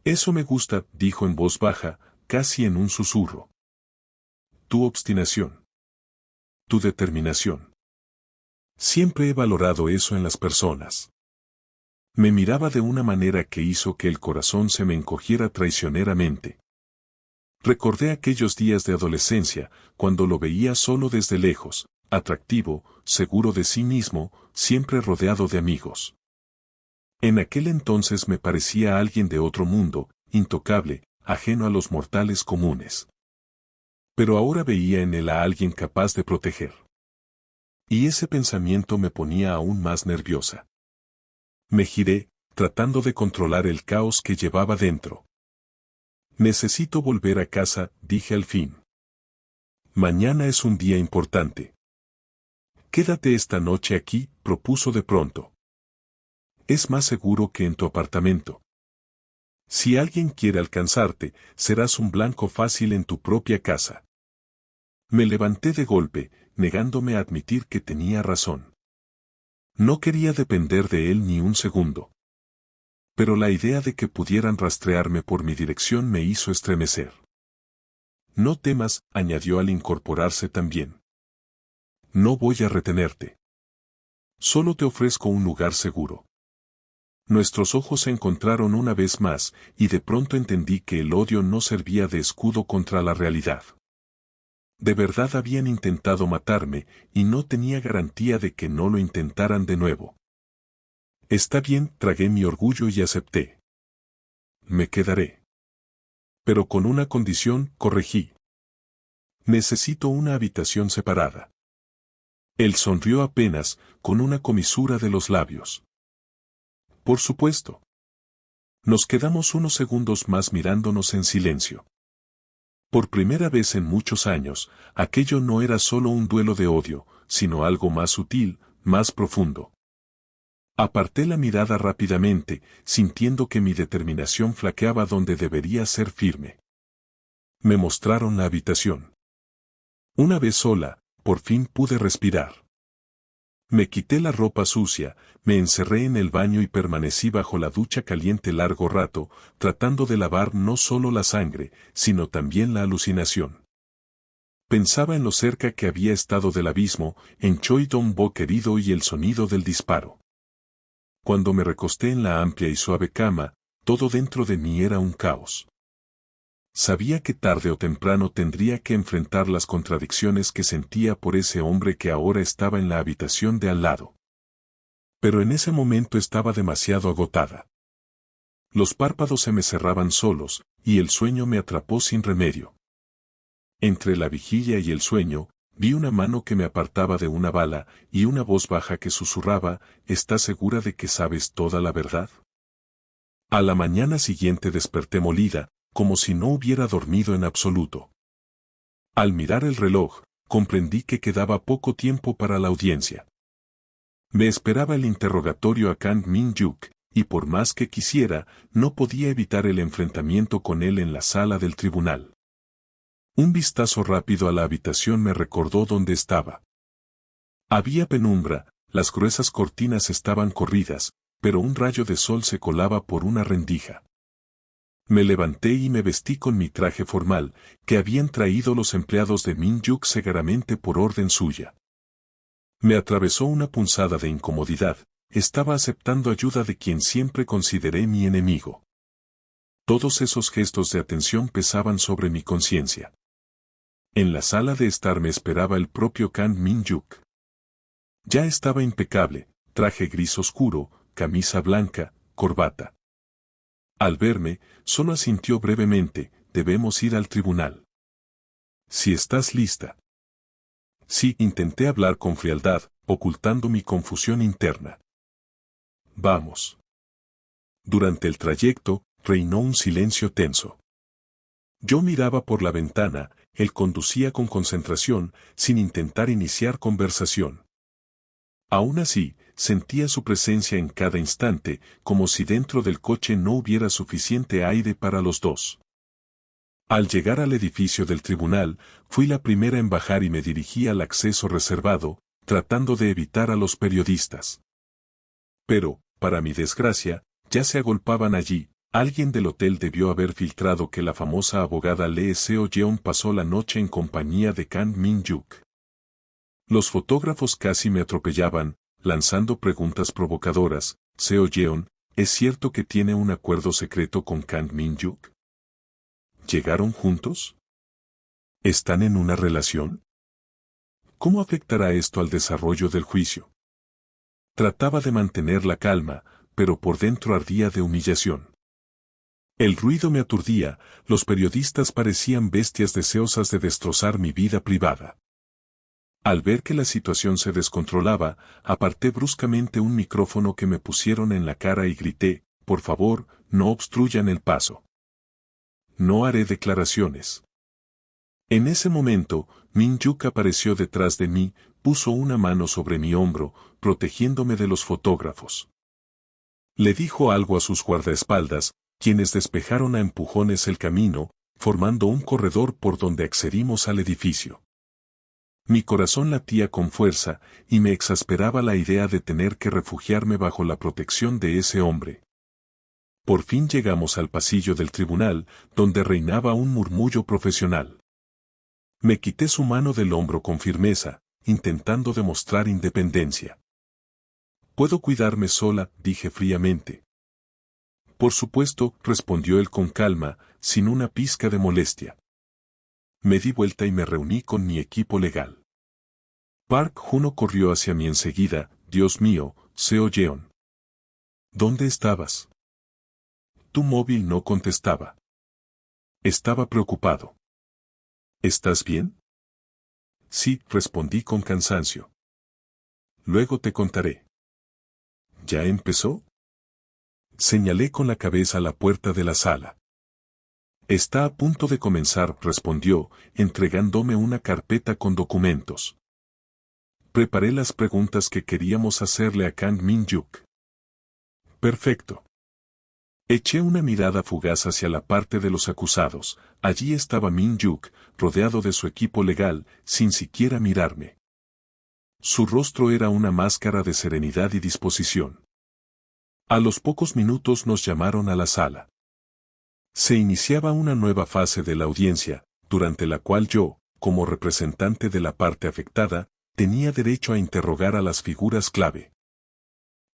Eso me gusta, dijo en voz baja, casi en un susurro. Tu obstinación. Tu determinación. Siempre he valorado eso en las personas. Me miraba de una manera que hizo que el corazón se me encogiera traicioneramente. Recordé aquellos días de adolescencia, cuando lo veía solo desde lejos, atractivo, seguro de sí mismo, siempre rodeado de amigos. En aquel entonces me parecía alguien de otro mundo, intocable, ajeno a los mortales comunes. Pero ahora veía en él a alguien capaz de proteger. Y ese pensamiento me ponía aún más nerviosa. Me giré, tratando de controlar el caos que llevaba dentro. Necesito volver a casa, dije al fin. Mañana es un día importante. Quédate esta noche aquí, propuso de pronto. Es más seguro que en tu apartamento. Si alguien quiere alcanzarte, serás un blanco fácil en tu propia casa. Me levanté de golpe, negándome a admitir que tenía razón. No quería depender de él ni un segundo. Pero la idea de que pudieran rastrearme por mi dirección me hizo estremecer. No temas, añadió al incorporarse también. No voy a retenerte. Solo te ofrezco un lugar seguro. Nuestros ojos se encontraron una vez más, y de pronto entendí que el odio no servía de escudo contra la realidad. De verdad habían intentado matarme, y no tenía garantía de que no lo intentaran de nuevo. Está bien, tragué mi orgullo y acepté. Me quedaré. Pero con una condición, corregí. Necesito una habitación separada. Él sonrió apenas, con una comisura de los labios. Por supuesto. Nos quedamos unos segundos más mirándonos en silencio. Por primera vez en muchos años, aquello no era solo un duelo de odio, sino algo más sutil, más profundo. Aparté la mirada rápidamente, sintiendo que mi determinación flaqueaba donde debería ser firme. Me mostraron la habitación. Una vez sola, por fin pude respirar. Me quité la ropa sucia, me encerré en el baño y permanecí bajo la ducha caliente largo rato, tratando de lavar no solo la sangre, sino también la alucinación. Pensaba en lo cerca que había estado del abismo, en Choi Dong-bo querido y el sonido del disparo. Cuando me recosté en la amplia y suave cama, todo dentro de mí era un caos. Sabía que tarde o temprano tendría que enfrentar las contradicciones que sentía por ese hombre que ahora estaba en la habitación de al lado. Pero en ese momento estaba demasiado agotada. Los párpados se me cerraban solos, y el sueño me atrapó sin remedio. Entre la vigilia y el sueño, vi una mano que me apartaba de una bala, y una voz baja que susurraba, ¿estás segura de que sabes toda la verdad? A la mañana siguiente desperté molida, como si no hubiera dormido en absoluto. Al mirar el reloj, comprendí que quedaba poco tiempo para la audiencia. Me esperaba el interrogatorio a Kang Min-hyuk, y por más que quisiera, no podía evitar el enfrentamiento con él en la sala del tribunal. Un vistazo rápido a la habitación me recordó dónde estaba. Había penumbra, las gruesas cortinas estaban corridas, pero un rayo de sol se colaba por una rendija. Me levanté y me vestí con mi traje formal, que habían traído los empleados de Min-hyuk segaramente por orden suya. Me atravesó una punzada de incomodidad, estaba aceptando ayuda de quien siempre consideré mi enemigo. Todos esos gestos de atención pesaban sobre mi conciencia. En la sala de estar me esperaba el propio Kang Min-hyuk. Ya estaba impecable, traje gris oscuro, camisa blanca, corbata. Al verme, solo asintió brevemente, debemos ir al tribunal. Si estás lista. Sí, intenté hablar con frialdad, ocultando mi confusión interna. Vamos. Durante el trayecto, reinó un silencio tenso. Yo miraba por la ventana, él conducía con concentración, sin intentar iniciar conversación. Aún así, sentía su presencia en cada instante, como si dentro del coche no hubiera suficiente aire para los dos. Al llegar al edificio del tribunal, fui la primera en bajar y me dirigí al acceso reservado, tratando de evitar a los periodistas. Pero, para mi desgracia, ya se agolpaban allí. Alguien del hotel debió haber filtrado que la famosa abogada Lee Seo-yeon pasó la noche en compañía de Kang Min-hyuk. Los fotógrafos casi me atropellaban, lanzando preguntas provocadoras. Seo-yeon, ¿es cierto que tiene un acuerdo secreto con Kang Min-hyuk? ¿Llegaron juntos? ¿Están en una relación? ¿Cómo afectará esto al desarrollo del juicio? Trataba de mantener la calma, pero por dentro ardía de humillación. El ruido me aturdía, los periodistas parecían bestias deseosas de destrozar mi vida privada. Al ver que la situación se descontrolaba, aparté bruscamente un micrófono que me pusieron en la cara y grité, por favor, no obstruyan el paso. No haré declaraciones. En ese momento, Min-hyuk apareció detrás de mí, puso una mano sobre mi hombro, protegiéndome de los fotógrafos. Le dijo algo a sus guardaespaldas, quienes despejaron a empujones el camino, formando un corredor por donde accedimos al edificio. Mi corazón latía con fuerza, y me exasperaba la idea de tener que refugiarme bajo la protección de ese hombre. Por fin llegamos al pasillo del tribunal, donde reinaba un murmullo profesional. Me quité su mano del hombro con firmeza, intentando demostrar independencia. «Puedo cuidarme sola», dije fríamente. «Por supuesto», respondió él con calma, sin una pizca de molestia. Me di vuelta y me reuní con mi equipo legal. Park Juno corrió hacia mí enseguida. «Dios mío, Seo-yeon. ¿Dónde estabas?» Tu móvil no contestaba. Estaba preocupado. ¿Estás bien? Sí, respondí con cansancio. Luego te contaré. ¿Ya empezó? Señalé con la cabeza la puerta de la sala. Está a punto de comenzar, respondió, entregándome una carpeta con documentos. Preparé las preguntas que queríamos hacerle a Kang Min-hyuk. Perfecto. Eché una mirada fugaz hacia la parte de los acusados. Allí estaba Min-yuk, rodeado de su equipo legal, sin siquiera mirarme. Su rostro era una máscara de serenidad y disposición. A los pocos minutos nos llamaron a la sala. Se iniciaba una nueva fase de la audiencia, durante la cual yo, como representante de la parte afectada, tenía derecho a interrogar a las figuras clave.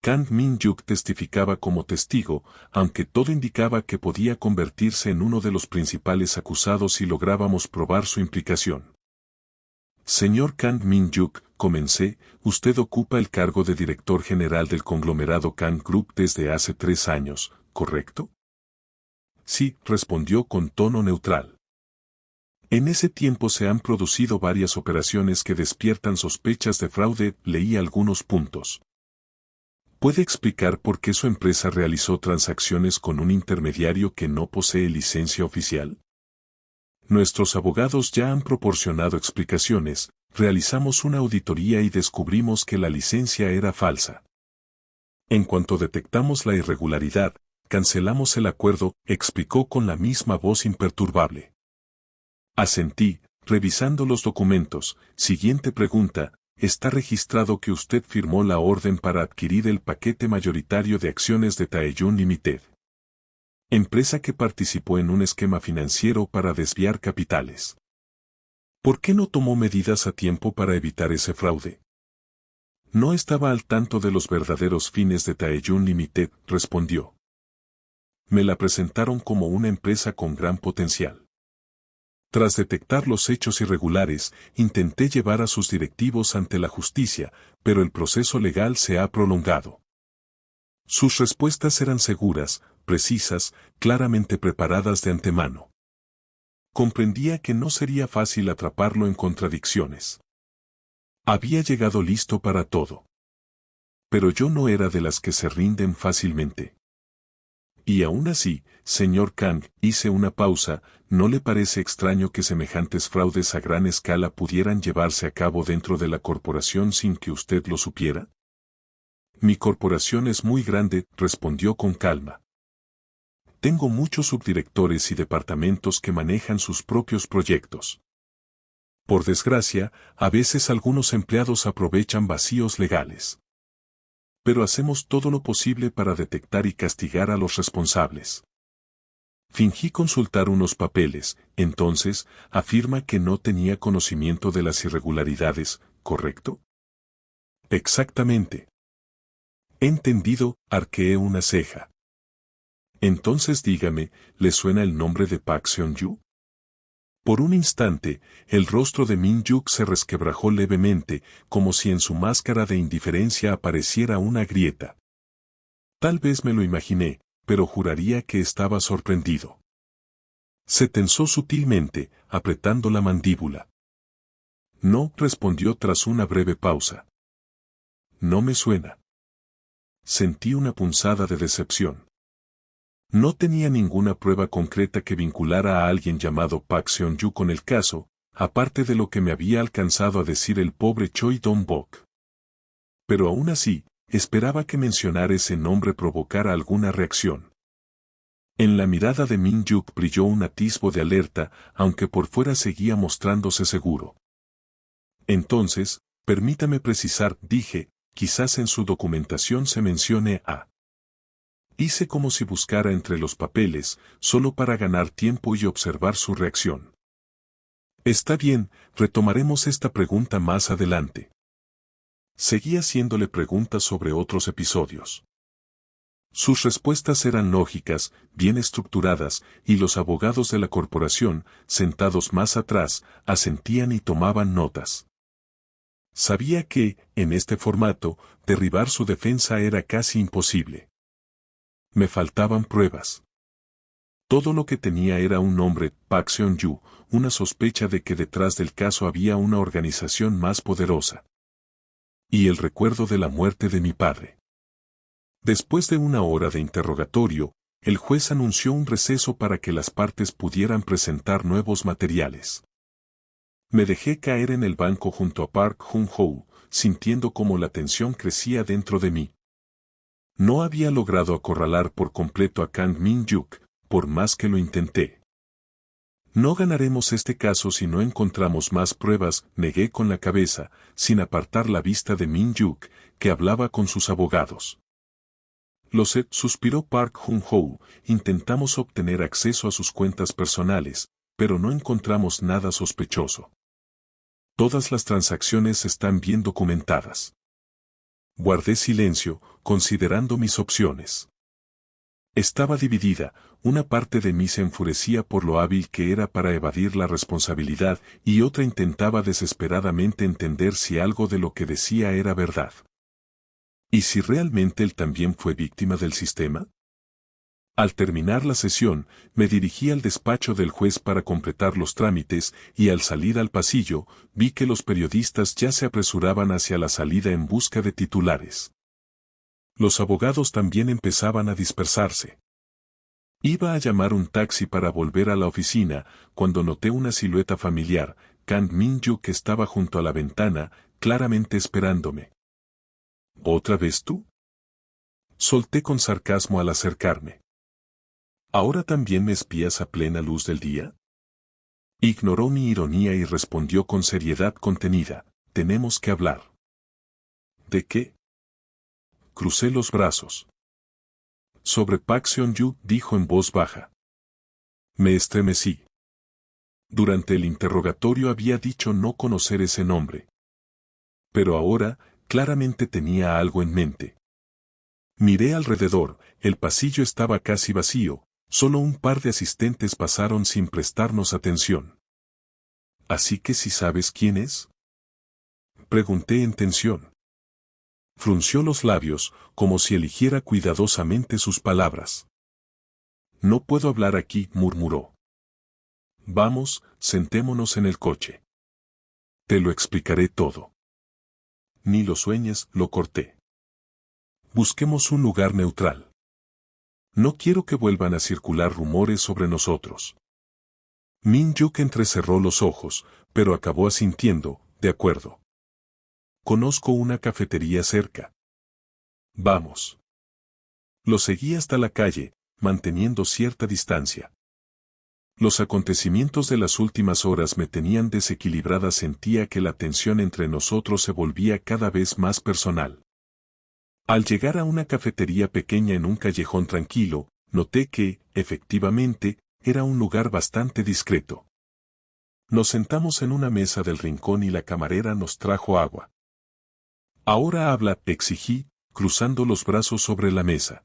Kang Min-yuk testificaba como testigo, aunque todo indicaba que podía convertirse en uno de los principales acusados si lográbamos probar su implicación. Señor Kang Min-yuk, comencé, usted ocupa el cargo de director general del conglomerado Kang Group desde hace 3 años, ¿correcto? Sí, respondió con tono neutral. En ese tiempo se han producido varias operaciones que despiertan sospechas de fraude, leí algunos puntos. ¿Puede explicar por qué su empresa realizó transacciones con un intermediario que no posee licencia oficial? Nuestros abogados ya han proporcionado explicaciones, realizamos una auditoría y descubrimos que la licencia era falsa. En cuanto detectamos la irregularidad, cancelamos el acuerdo, explicó con la misma voz imperturbable. Asentí, revisando los documentos. Siguiente pregunta. Está registrado que usted firmó la orden para adquirir el paquete mayoritario de acciones de Taeyun Limited, empresa que participó en un esquema financiero para desviar capitales. ¿Por qué no tomó medidas a tiempo para evitar ese fraude? No estaba al tanto de los verdaderos fines de Taeyun Limited, respondió. Me la presentaron como una empresa con gran potencial. Tras detectar los hechos irregulares, intenté llevar a sus directivos ante la justicia, pero el proceso legal se ha prolongado. Sus respuestas eran seguras, precisas, claramente preparadas de antemano. Comprendía que no sería fácil atraparlo en contradicciones. Había llegado listo para todo. Pero yo no era de las que se rinden fácilmente. Y aún así, señor Kang, hice una pausa, ¿no le parece extraño que semejantes fraudes a gran escala pudieran llevarse a cabo dentro de la corporación sin que usted lo supiera? Mi corporación es muy grande, respondió con calma. Tengo muchos subdirectores y departamentos que manejan sus propios proyectos. Por desgracia, a veces algunos empleados aprovechan vacíos legales. Pero hacemos todo lo posible para detectar y castigar a los responsables. Fingí consultar unos papeles, entonces, afirma que no tenía conocimiento de las irregularidades, ¿correcto? Exactamente. Entendido, arqueé una ceja. Entonces dígame, ¿le suena el nombre de Park Seon-yu? Por un instante, el rostro de Min-yuk se resquebrajó levemente, como si en su máscara de indiferencia apareciera una grieta. Tal vez me lo imaginé, pero juraría que estaba sorprendido. Se tensó sutilmente, apretando la mandíbula. No, respondió tras una breve pausa. No me suena. Sentí una punzada de decepción. No tenía ninguna prueba concreta que vinculara a alguien llamado Park Seon-yu con el caso, aparte de lo que me había alcanzado a decir el pobre Choi Dong-bok. Pero aún así, esperaba que mencionar ese nombre provocara alguna reacción. En la mirada de Min-yuk brilló un atisbo de alerta, aunque por fuera seguía mostrándose seguro. Entonces, permítame precisar, dije, quizás en su documentación se mencione a... Hice como si buscara entre los papeles, solo para ganar tiempo y observar su reacción. Está bien, retomaremos esta pregunta más adelante. Seguí haciéndole preguntas sobre otros episodios. Sus respuestas eran lógicas, bien estructuradas, y los abogados de la corporación, sentados más atrás, asentían y tomaban notas. Sabía que, en este formato, derribar su defensa era casi imposible. Me faltaban pruebas. Todo lo que tenía era un nombre, Park Seon-yu, una sospecha de que detrás del caso había una organización más poderosa. Y el recuerdo de la muerte de mi padre. Después de una hora de interrogatorio, el juez anunció un receso para que las partes pudieran presentar nuevos materiales. Me dejé caer en el banco junto a Park Jun-ho, sintiendo como la tensión crecía dentro de mí. No había logrado acorralar por completo a Kang Min-yuk, por más que lo intenté. No ganaremos este caso si no encontramos más pruebas, negué con la cabeza, sin apartar la vista de Min-yuk, que hablaba con sus abogados. Lo sé, suspiró Park Jun-ho, intentamos obtener acceso a sus cuentas personales, pero no encontramos nada sospechoso. Todas las transacciones están bien documentadas. Guardé silencio, considerando mis opciones. Estaba dividida, una parte de mí se enfurecía por lo hábil que era para evadir la responsabilidad y otra intentaba desesperadamente entender si algo de lo que decía era verdad. ¿Y si realmente él también fue víctima del sistema? Al terminar la sesión, me dirigí al despacho del juez para completar los trámites y al salir al pasillo, vi que los periodistas ya se apresuraban hacia la salida en busca de titulares. Los abogados también empezaban a dispersarse. Iba a llamar un taxi para volver a la oficina, cuando noté una silueta familiar, Kang Min-yuk que estaba junto a la ventana, claramente esperándome. ¿Otra vez tú? Solté con sarcasmo al acercarme. ¿Ahora también me espías a plena luz del día? Ignoró mi ironía y respondió con seriedad contenida, tenemos que hablar. ¿De qué? Crucé los brazos. Sobre Park Seon-yu, dijo en voz baja. Me estremecí. Durante el interrogatorio había dicho no conocer ese nombre. Pero ahora, claramente tenía algo en mente. Miré alrededor, el pasillo estaba casi vacío, solo un par de asistentes pasaron sin prestarnos atención. ¿Así que si sabes quién es? Pregunté en tensión. Frunció los labios, como si eligiera cuidadosamente sus palabras. No puedo hablar aquí, murmuró. Vamos, sentémonos en el coche. Te lo explicaré todo. Ni lo sueñes, lo corté. Busquemos un lugar neutral. No quiero que vuelvan a circular rumores sobre nosotros. Min-yuk entrecerró los ojos, pero acabó asintiendo, de acuerdo. Conozco una cafetería cerca. Vamos. Lo seguí hasta la calle, manteniendo cierta distancia. Los acontecimientos de las últimas horas me tenían desequilibrada, sentía que la tensión entre nosotros se volvía cada vez más personal. Al llegar a una cafetería pequeña en un callejón tranquilo, noté que, efectivamente, era un lugar bastante discreto. Nos sentamos en una mesa del rincón y la camarera nos trajo agua. Ahora habla, exigí, cruzando los brazos sobre la mesa.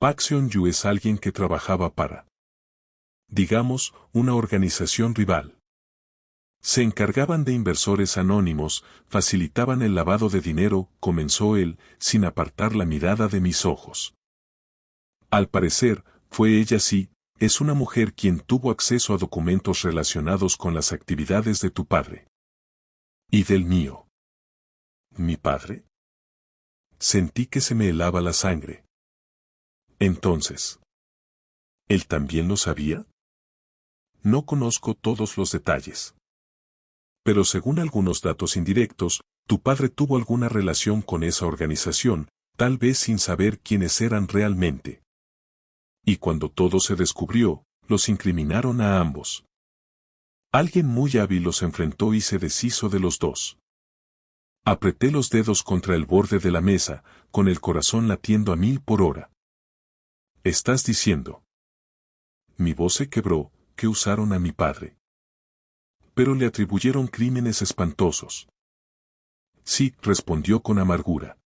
Park Seon-yu es alguien que trabajaba para, digamos, una organización rival. Se encargaban de inversores anónimos, facilitaban el lavado de dinero, comenzó él, sin apartar la mirada de mis ojos. Al parecer, fue ella sí, es una mujer quien tuvo acceso a documentos relacionados con las actividades de tu padre. Y del mío. ¿Mi padre? Sentí que se me helaba la sangre. Entonces, ¿él también lo sabía? No conozco todos los detalles. Pero según algunos datos indirectos, tu padre tuvo alguna relación con esa organización, tal vez sin saber quiénes eran realmente. Y cuando todo se descubrió, los incriminaron a ambos. Alguien muy hábil los enfrentó y se deshizo de los dos. Apreté los dedos contra el borde de la mesa, con el corazón latiendo a 1000 por hora. ¿Estás diciendo? Mi voz se quebró, que usaron a mi padre. Pero le atribuyeron crímenes espantosos. Sí, respondió con amargura.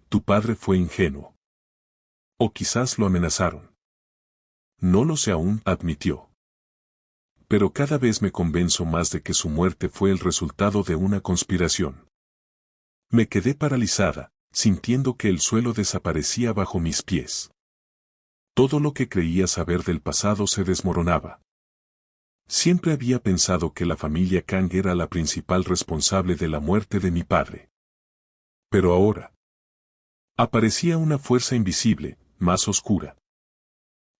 Tu padre fue ingenuo. O quizás lo amenazaron. No lo sé aún, admitió. Pero cada vez me convenzo más de que su muerte fue el resultado de una conspiración. Me quedé paralizada, sintiendo que el suelo desaparecía bajo mis pies. Todo lo que creía saber del pasado se desmoronaba. Siempre había pensado que la familia Kang era la principal responsable de la muerte de mi padre. Pero ahora aparecía una fuerza invisible, más oscura.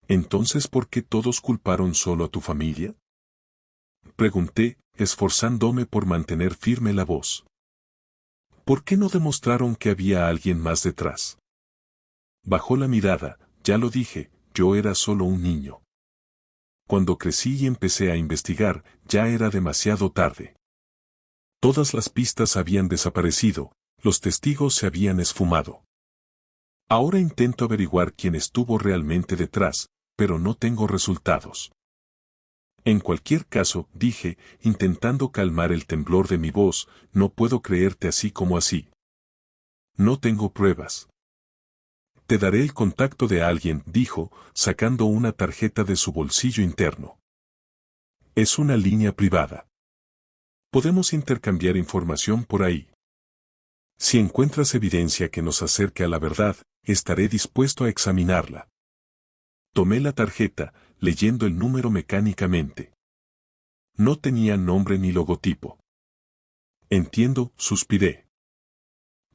Entonces, ¿por qué todos culparon solo a tu familia? Pregunté, esforzándome por mantener firme la voz. ¿Por qué no demostraron que había alguien más detrás? Bajó la mirada, ya lo dije, yo era solo un niño. Cuando crecí y empecé a investigar, ya era demasiado tarde. Todas las pistas habían desaparecido, los testigos se habían esfumado. Ahora intento averiguar quién estuvo realmente detrás, pero no tengo resultados. En cualquier caso, dije, intentando calmar el temblor de mi voz, no puedo creerte así como así. No tengo pruebas. Te daré el contacto de alguien, dijo, sacando una tarjeta de su bolsillo interno. Es una línea privada. Podemos intercambiar información por ahí. Si encuentras evidencia que nos acerque a la verdad, estaré dispuesto a examinarla. Tomé la tarjeta, leyendo el número mecánicamente. No tenía nombre ni logotipo. Entiendo, suspiré.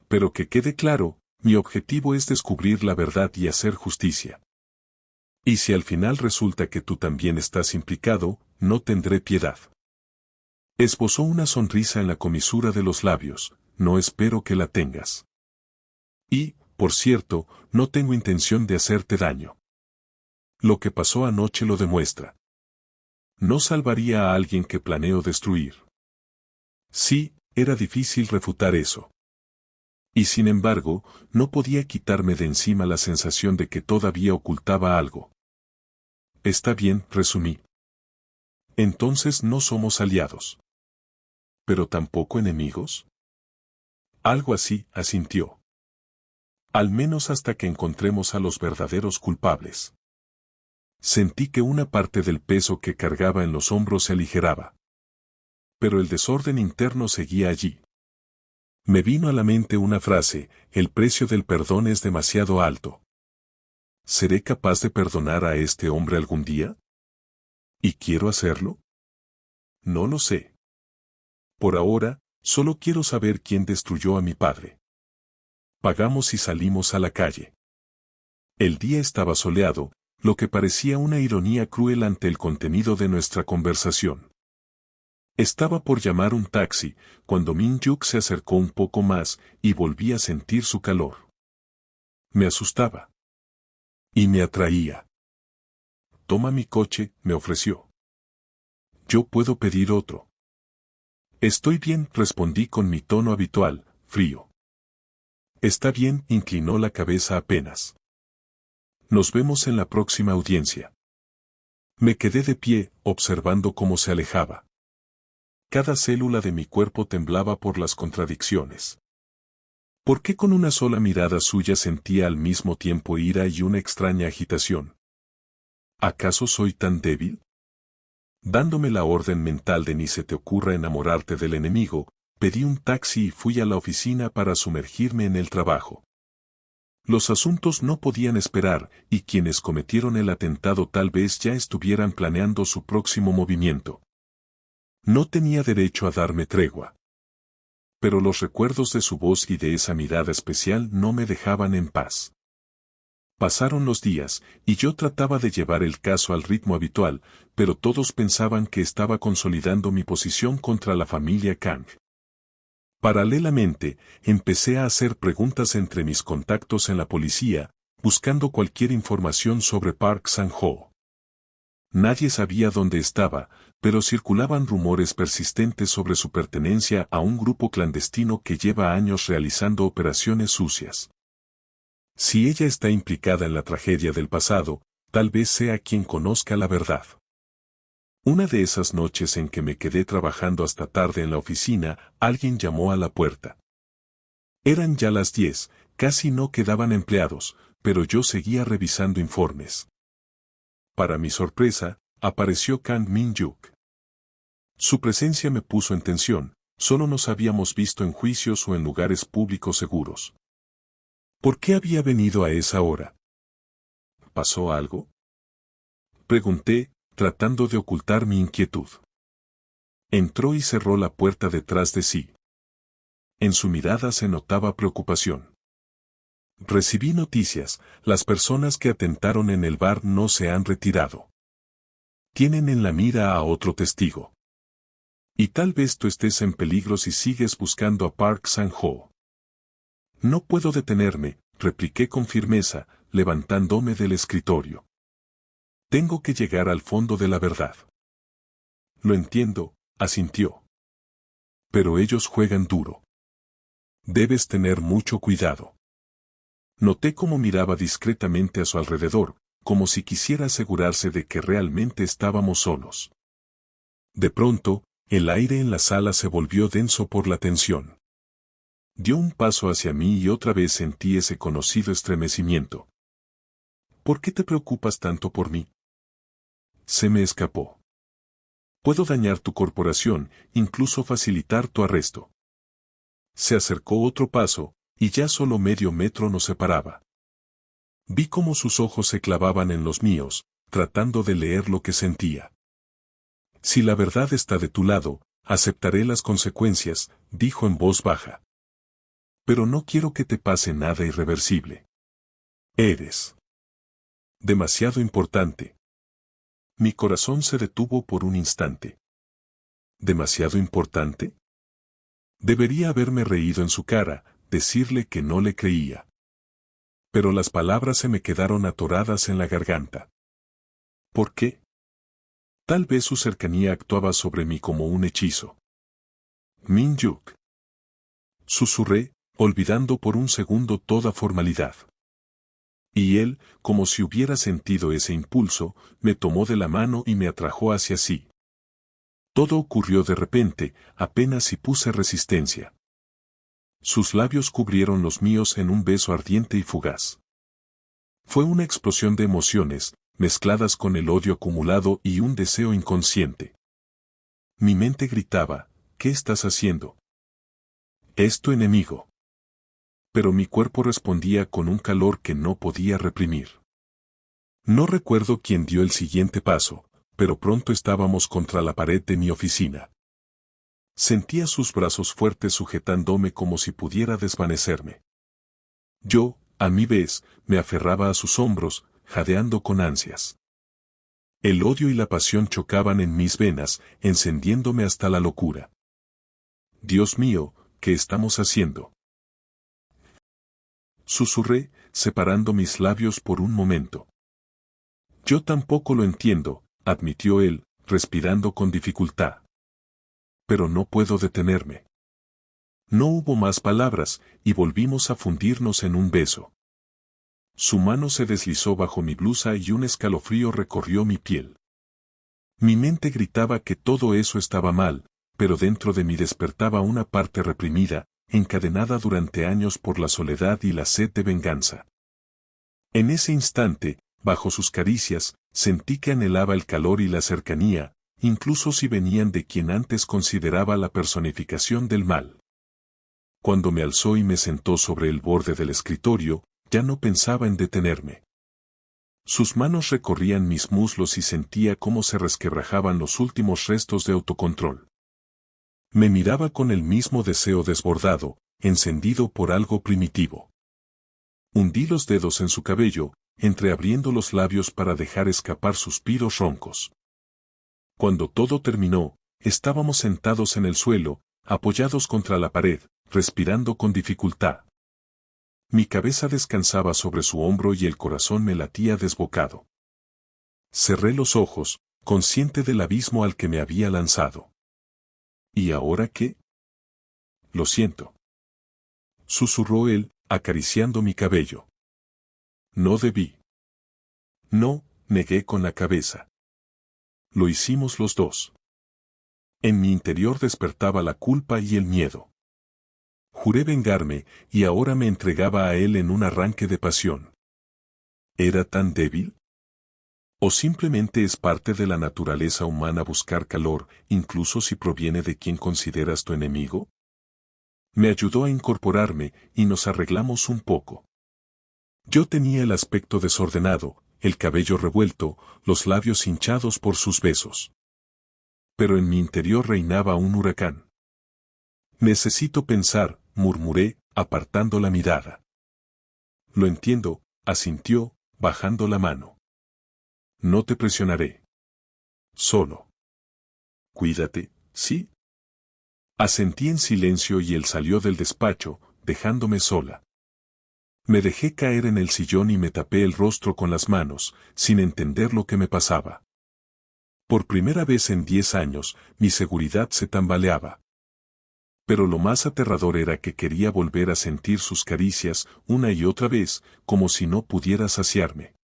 Pero que quede claro, mi objetivo es descubrir la verdad y hacer justicia. Y si al final resulta que tú también estás implicado, no tendré piedad. Esbozó una sonrisa en la comisura de los labios, no espero que la tengas. Y, por cierto, no tengo intención de hacerte daño. Lo que pasó anoche lo demuestra. No salvaría a alguien que planeo destruir. Sí, era difícil refutar eso. Y sin embargo, no podía quitarme de encima la sensación de que todavía ocultaba algo. Está bien, resumí. Entonces no somos aliados. ¿Pero tampoco enemigos? Algo así, asintió. Al menos hasta que encontremos a los verdaderos culpables. Sentí que una parte del peso que cargaba en los hombros se aligeraba. Pero el desorden interno seguía allí. Me vino a la mente una frase, el precio del perdón es demasiado alto. ¿Seré capaz de perdonar a este hombre algún día? ¿Y quiero hacerlo? No lo sé. Por ahora, solo quiero saber quién destruyó a mi padre. Pagamos y salimos a la calle. El día estaba soleado, lo que parecía una ironía cruel ante el contenido de nuestra conversación. Estaba por llamar un taxi, cuando Min-Yuk se acercó un poco más y volví a sentir su calor. Me asustaba. Y me atraía. Toma mi coche, me ofreció. Yo puedo pedir otro. Estoy bien, respondí con mi tono habitual, frío. Está bien, inclinó la cabeza apenas. Nos vemos en la próxima audiencia. Me quedé de pie, observando cómo se alejaba. Cada célula de mi cuerpo temblaba por las contradicciones. ¿Por qué con una sola mirada suya sentía al mismo tiempo ira y una extraña agitación? ¿Acaso soy tan débil? Dándome la orden mental de ni se te ocurra enamorarte del enemigo, pedí un taxi y fui a la oficina para sumergirme en el trabajo. Los asuntos no podían esperar, y quienes cometieron el atentado tal vez ya estuvieran planeando su próximo movimiento. No tenía derecho a darme tregua. Pero los recuerdos de su voz y de esa mirada especial no me dejaban en paz. Pasaron los días, y yo trataba de llevar el caso al ritmo habitual, pero todos pensaban que estaba consolidando mi posición contra la familia Kang. Paralelamente, empecé a hacer preguntas entre mis contactos en la policía, buscando cualquier información sobre Park Sang-ho. Nadie sabía dónde estaba, pero circulaban rumores persistentes sobre su pertenencia a un grupo clandestino que lleva años realizando operaciones sucias. Si ella está implicada en la tragedia del pasado, tal vez sea quien conozca la verdad. Una de esas noches en que me quedé trabajando hasta tarde en la oficina, alguien llamó a la puerta. Eran ya las 10, casi no quedaban empleados, pero yo seguía revisando informes. Para mi sorpresa, apareció Kang Min-Yuk. Su presencia me puso en tensión, solo nos habíamos visto en juicios o en lugares públicos seguros. ¿Por qué había venido a esa hora? ¿Pasó algo? Pregunté, tratando de ocultar mi inquietud. Entró y cerró la puerta detrás de sí. En su mirada se notaba preocupación. Recibí noticias, las personas que atentaron en el bar no se han retirado. Tienen en la mira a otro testigo. Y tal vez tú estés en peligro si sigues buscando a Park Sang-ho. No puedo detenerme, repliqué con firmeza, levantándome del escritorio. Tengo que llegar al fondo de la verdad. Lo entiendo, asintió. Pero ellos juegan duro. Debes tener mucho cuidado. Noté cómo miraba discretamente a su alrededor, como si quisiera asegurarse de que realmente estábamos solos. De pronto, el aire en la sala se volvió denso por la tensión. Dio un paso hacia mí y otra vez sentí ese conocido estremecimiento. ¿Por qué te preocupas tanto por mí? Se me escapó. Puedo dañar tu corporación, incluso facilitar tu arresto. Se acercó otro paso, y ya solo medio metro nos separaba. Vi cómo sus ojos se clavaban en los míos, tratando de leer lo que sentía. Si la verdad está de tu lado, aceptaré las consecuencias, dijo en voz baja. Pero no quiero que te pase nada irreversible. Eres demasiado importante. Mi corazón se detuvo por un instante. ¿Demasiado importante? Debería haberme reído en su cara, decirle que no le creía. Pero las palabras se me quedaron atoradas en la garganta. ¿Por qué? Tal vez su cercanía actuaba sobre mí como un hechizo. Min-yuk. Susurré, olvidando por un segundo toda formalidad. Y él, como si hubiera sentido ese impulso, me tomó de la mano y me atrajo hacia sí. Todo ocurrió de repente, apenas si puse resistencia. Sus labios cubrieron los míos en un beso ardiente y fugaz. Fue una explosión de emociones, mezcladas con el odio acumulado y un deseo inconsciente. Mi mente gritaba, ¿qué estás haciendo? Es tu enemigo. Pero mi cuerpo respondía con un calor que no podía reprimir. No recuerdo quién dio el siguiente paso, pero pronto estábamos contra la pared de mi oficina. Sentía sus brazos fuertes sujetándome como si pudiera desvanecerme. Yo, a mi vez, me aferraba a sus hombros, jadeando con ansias. El odio y la pasión chocaban en mis venas, encendiéndome hasta la locura. Dios mío, ¿qué estamos haciendo? Susurré, separando mis labios por un momento. Yo tampoco lo entiendo, admitió él, respirando con dificultad. Pero no puedo detenerme. No hubo más palabras, y volvimos a fundirnos en un beso. Su mano se deslizó bajo mi blusa y un escalofrío recorrió mi piel. Mi mente gritaba que todo eso estaba mal, pero dentro de mí despertaba una parte reprimida, encadenada durante años por la soledad y la sed de venganza. En ese instante, bajo sus caricias, sentí que anhelaba el calor y la cercanía, incluso si venían de quien antes consideraba la personificación del mal. Cuando me alzó y me sentó sobre el borde del escritorio, ya no pensaba en detenerme. Sus manos recorrían mis muslos y sentía cómo se resquebrajaban los últimos restos de autocontrol. Me miraba con el mismo deseo desbordado, encendido por algo primitivo. Hundí los dedos en su cabello, entreabriendo los labios para dejar escapar suspiros roncos. Cuando todo terminó, estábamos sentados en el suelo, apoyados contra la pared, respirando con dificultad. Mi cabeza descansaba sobre su hombro y el corazón me latía desbocado. Cerré los ojos, consciente del abismo al que me había lanzado. ¿Y ahora qué? Lo siento. Susurró él, acariciando mi cabello. No debí. No, negué con la cabeza. Lo hicimos los dos. En mi interior despertaba la culpa y el miedo. Juré vengarme, y ahora me entregaba a él en un arranque de pasión. ¿Era tan débil? ¿O simplemente es parte de la naturaleza humana buscar calor, incluso si proviene de quien consideras tu enemigo? Me ayudó a incorporarme, y nos arreglamos un poco. Yo tenía el aspecto desordenado, el cabello revuelto, los labios hinchados por sus besos. Pero en mi interior reinaba un huracán. Necesito pensar, murmuré, apartando la mirada. Lo entiendo, asintió, bajando la mano. No te presionaré. Solo. Cuídate, ¿sí? Asentí en silencio y él salió del despacho, dejándome sola. Me dejé caer en el sillón y me tapé el rostro con las manos, sin entender lo que me pasaba. Por primera vez en 10 años, mi seguridad se tambaleaba. Pero lo más aterrador era que quería volver a sentir sus caricias una y otra vez, como si no pudiera saciarme.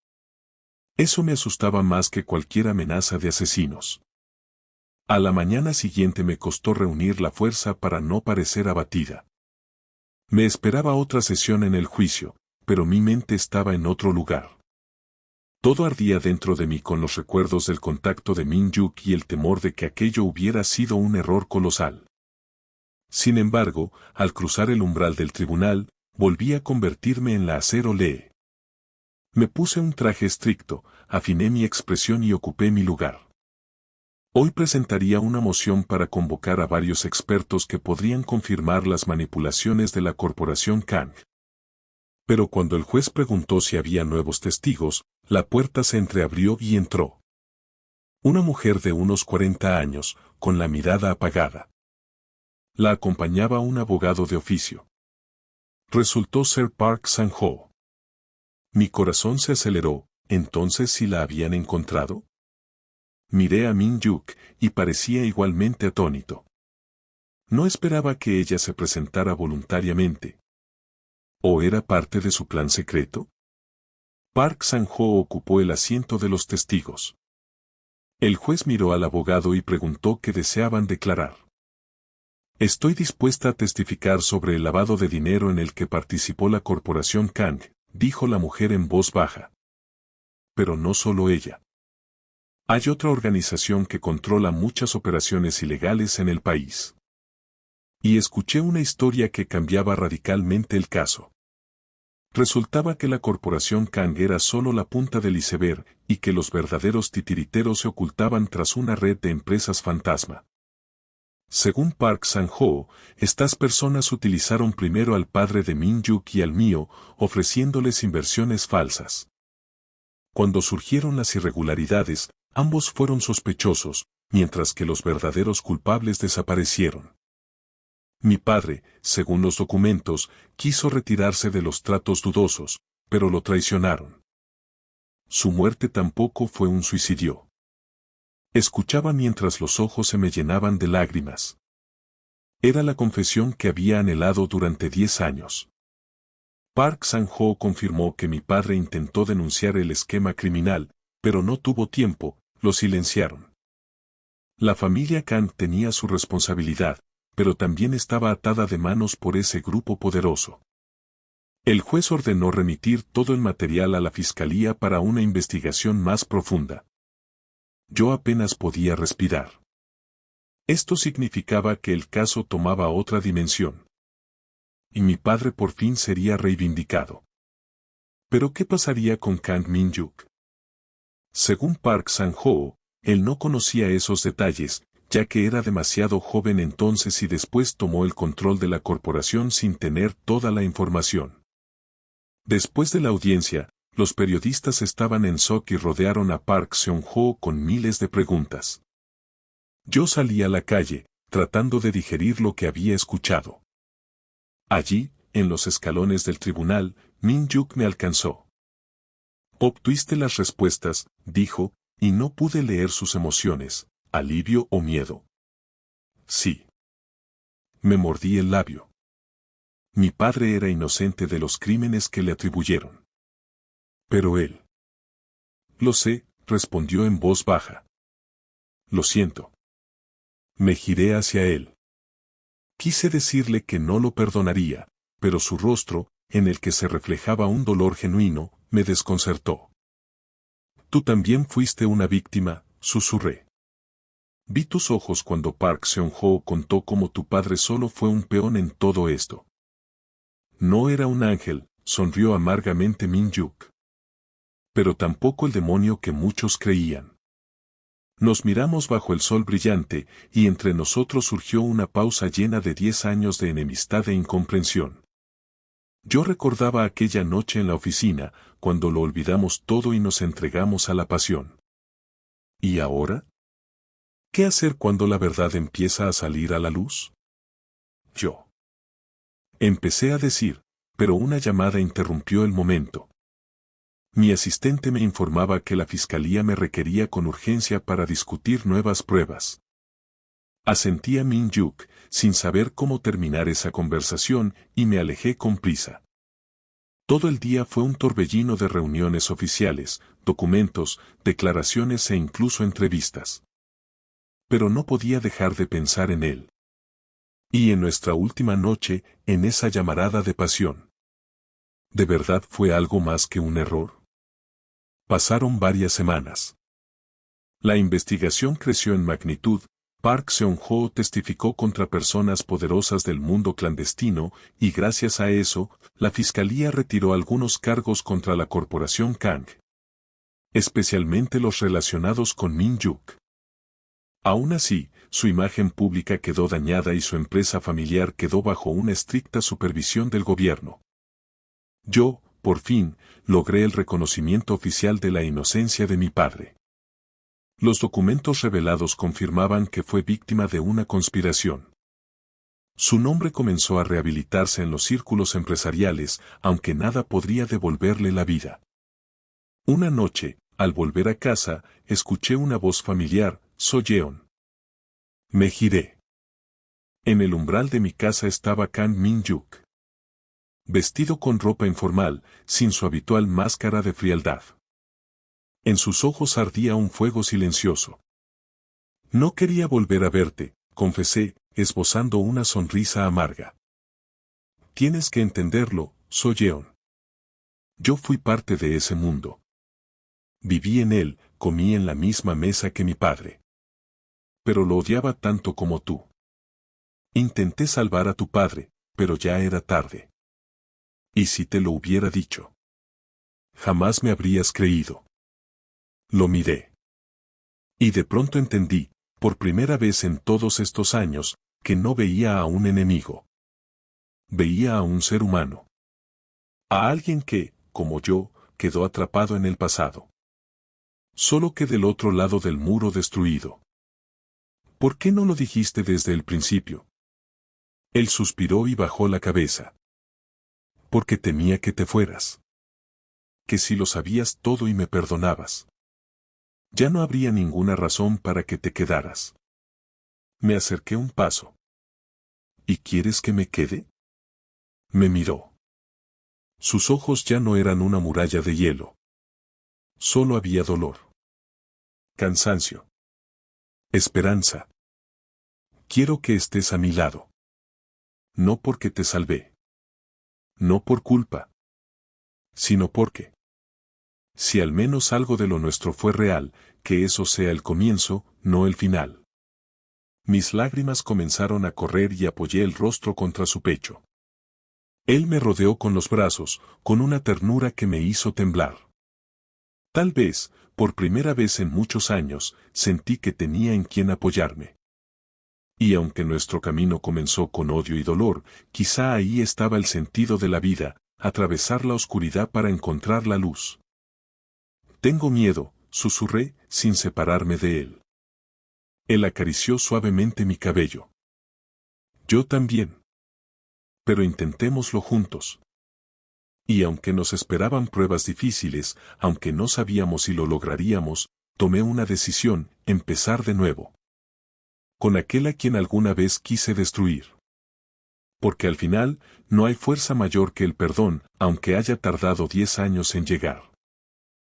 Eso me asustaba más que cualquier amenaza de asesinos. A la mañana siguiente me costó reunir la fuerza para no parecer abatida. Me esperaba otra sesión en el juicio, pero mi mente estaba en otro lugar. Todo ardía dentro de mí con los recuerdos del contacto de Min-Yuk y el temor de que aquello hubiera sido un error colosal. Sin embargo, al cruzar el umbral del tribunal, volví a convertirme en la Acero Lee. Me puse un traje estricto, afiné mi expresión y ocupé mi lugar. Hoy presentaría una moción para convocar a varios expertos que podrían confirmar las manipulaciones de la corporación Kang. Pero cuando el juez preguntó si había nuevos testigos, la puerta se entreabrió y entró una mujer de unos 40 años, con la mirada apagada. La acompañaba un abogado de oficio. Resultó ser Park Sang-ho. Mi corazón se aceleró. ¿Entonces sí la habían encontrado? Miré a Min-Yuk, y parecía igualmente atónito. No esperaba que ella se presentara voluntariamente. ¿O era parte de su plan secreto? Park Sang-ho ocupó el asiento de los testigos. El juez miró al abogado y preguntó qué deseaban declarar. Estoy dispuesta a testificar sobre el lavado de dinero en el que participó la corporación Kang, dijo la mujer en voz baja. Pero no solo ella. Hay otra organización que controla muchas operaciones ilegales en el país. Y escuché una historia que cambiaba radicalmente el caso. Resultaba que la corporación Kang era solo la punta del iceberg y que los verdaderos titiriteros se ocultaban tras una red de empresas fantasma. Según Park Sang-ho, estas personas utilizaron primero al padre de Min-Yuk y al mío, ofreciéndoles inversiones falsas. Cuando surgieron las irregularidades, ambos fueron sospechosos, mientras que los verdaderos culpables desaparecieron. Mi padre, según los documentos, quiso retirarse de los tratos dudosos, pero lo traicionaron. Su muerte tampoco fue un suicidio. Escuchaba mientras los ojos se me llenaban de lágrimas. Era la confesión que había anhelado durante 10 años. Park Sang-ho confirmó que mi padre intentó denunciar el esquema criminal, pero no tuvo tiempo, lo silenciaron. La familia Kang tenía su responsabilidad, pero también estaba atada de manos por ese grupo poderoso. El juez ordenó remitir todo el material a la fiscalía para una investigación más profunda. Yo apenas podía respirar. Esto significaba que el caso tomaba otra dimensión. Y mi padre por fin sería reivindicado. ¿Pero qué pasaría con Kang Min-Yuk? Según Park Sang-ho, él no conocía esos detalles, ya que era demasiado joven entonces y después tomó el control de la corporación sin tener toda la información. Después de la audiencia, los periodistas estaban en shock y rodearon a Park Seung-ho con miles de preguntas. Yo salí a la calle, tratando de digerir lo que había escuchado. Allí, en los escalones del tribunal, Min-Yuk me alcanzó. Obtuviste las respuestas, dijo, y no pude leer sus emociones, alivio o miedo. Sí. Me mordí el labio. Mi padre era inocente de los crímenes que le atribuyeron. Pero él. Lo sé, respondió en voz baja. Lo siento. Me giré hacia él. Quise decirle que no lo perdonaría, pero su rostro, en el que se reflejaba un dolor genuino, me desconcertó. Tú también fuiste una víctima, susurré. Vi tus ojos cuando Park Seung-ho contó cómo tu padre solo fue un peón en todo esto. No era un ángel, sonrió amargamente Min-Yuk. Pero tampoco el demonio que muchos creían. Nos miramos bajo el sol brillante, y entre nosotros surgió una pausa llena de 10 años de enemistad e incomprensión. Yo recordaba aquella noche en la oficina, cuando lo olvidamos todo y nos entregamos a la pasión. ¿Y ahora? ¿Qué hacer cuando la verdad empieza a salir a la luz? Yo. Empecé a decir, pero una llamada interrumpió el momento. Mi asistente me informaba que la fiscalía me requería con urgencia para discutir nuevas pruebas. Asentí a Min-yuk, sin saber cómo terminar esa conversación, y me alejé con prisa. Todo el día fue un torbellino de reuniones oficiales, documentos, declaraciones e incluso entrevistas. Pero no podía dejar de pensar en él. Y en nuestra última noche, en esa llamarada de pasión. ¿De verdad fue algo más que un error? Pasaron varias semanas. La investigación creció en magnitud. Park Seon-ho testificó contra personas poderosas del mundo clandestino, y gracias a eso, la fiscalía retiró algunos cargos contra la corporación Kang. Especialmente los relacionados con Min-yuk. Aún así, su imagen pública quedó dañada y su empresa familiar quedó bajo una estricta supervisión del gobierno. Yo, por fin, logré el reconocimiento oficial de la inocencia de mi padre. Los documentos revelados confirmaban que fue víctima de una conspiración. Su nombre comenzó a rehabilitarse en los círculos empresariales, aunque nada podría devolverle la vida. Una noche, al volver a casa, escuché una voz familiar: So-yeon. Me giré. En el umbral de mi casa estaba Kang Min-yuk. Vestido con ropa informal, sin su habitual máscara de frialdad. En sus ojos ardía un fuego silencioso. No quería volver a verte, confesé, esbozando una sonrisa amarga. Tienes que entenderlo, So-yeon. Yo fui parte de ese mundo. Viví en él, comí en la misma mesa que mi padre. Pero lo odiaba tanto como tú. Intenté salvar a tu padre, pero ya era tarde. ¿Y si te lo hubiera dicho? Jamás me habrías creído. Lo miré. Y de pronto entendí, por primera vez en todos estos años, que no veía a un enemigo. Veía a un ser humano. A alguien que, como yo, quedó atrapado en el pasado. Solo que del otro lado del muro destruido. ¿Por qué no lo dijiste desde el principio? Él suspiró y bajó la cabeza. Porque temía que te fueras. Que si lo sabías todo y me perdonabas, ya no habría ninguna razón para que te quedaras. Me acerqué un paso. ¿Y quieres que me quede? Me miró. Sus ojos ya no eran una muralla de hielo. Solo había dolor. Cansancio. Esperanza. Quiero que estés a mi lado. No porque te salvé. No por culpa. Sino porque, si al menos algo de lo nuestro fue real, que eso sea el comienzo, no el final. Mis lágrimas comenzaron a correr y apoyé el rostro contra su pecho. Él me rodeó con los brazos, con una ternura que me hizo temblar. Tal vez, por primera vez en muchos años, sentí que tenía en quien apoyarme. Y aunque nuestro camino comenzó con odio y dolor, quizá ahí estaba el sentido de la vida, atravesar la oscuridad para encontrar la luz. Tengo miedo, susurré, sin separarme de él. Él acarició suavemente mi cabello. Yo también. Pero intentémoslo juntos. Y aunque nos esperaban pruebas difíciles, aunque no sabíamos si lo lograríamos, tomé una decisión: empezar de nuevo. Con aquel a quien alguna vez quise destruir. Porque al final, no hay fuerza mayor que el perdón, aunque haya tardado 10 años en llegar.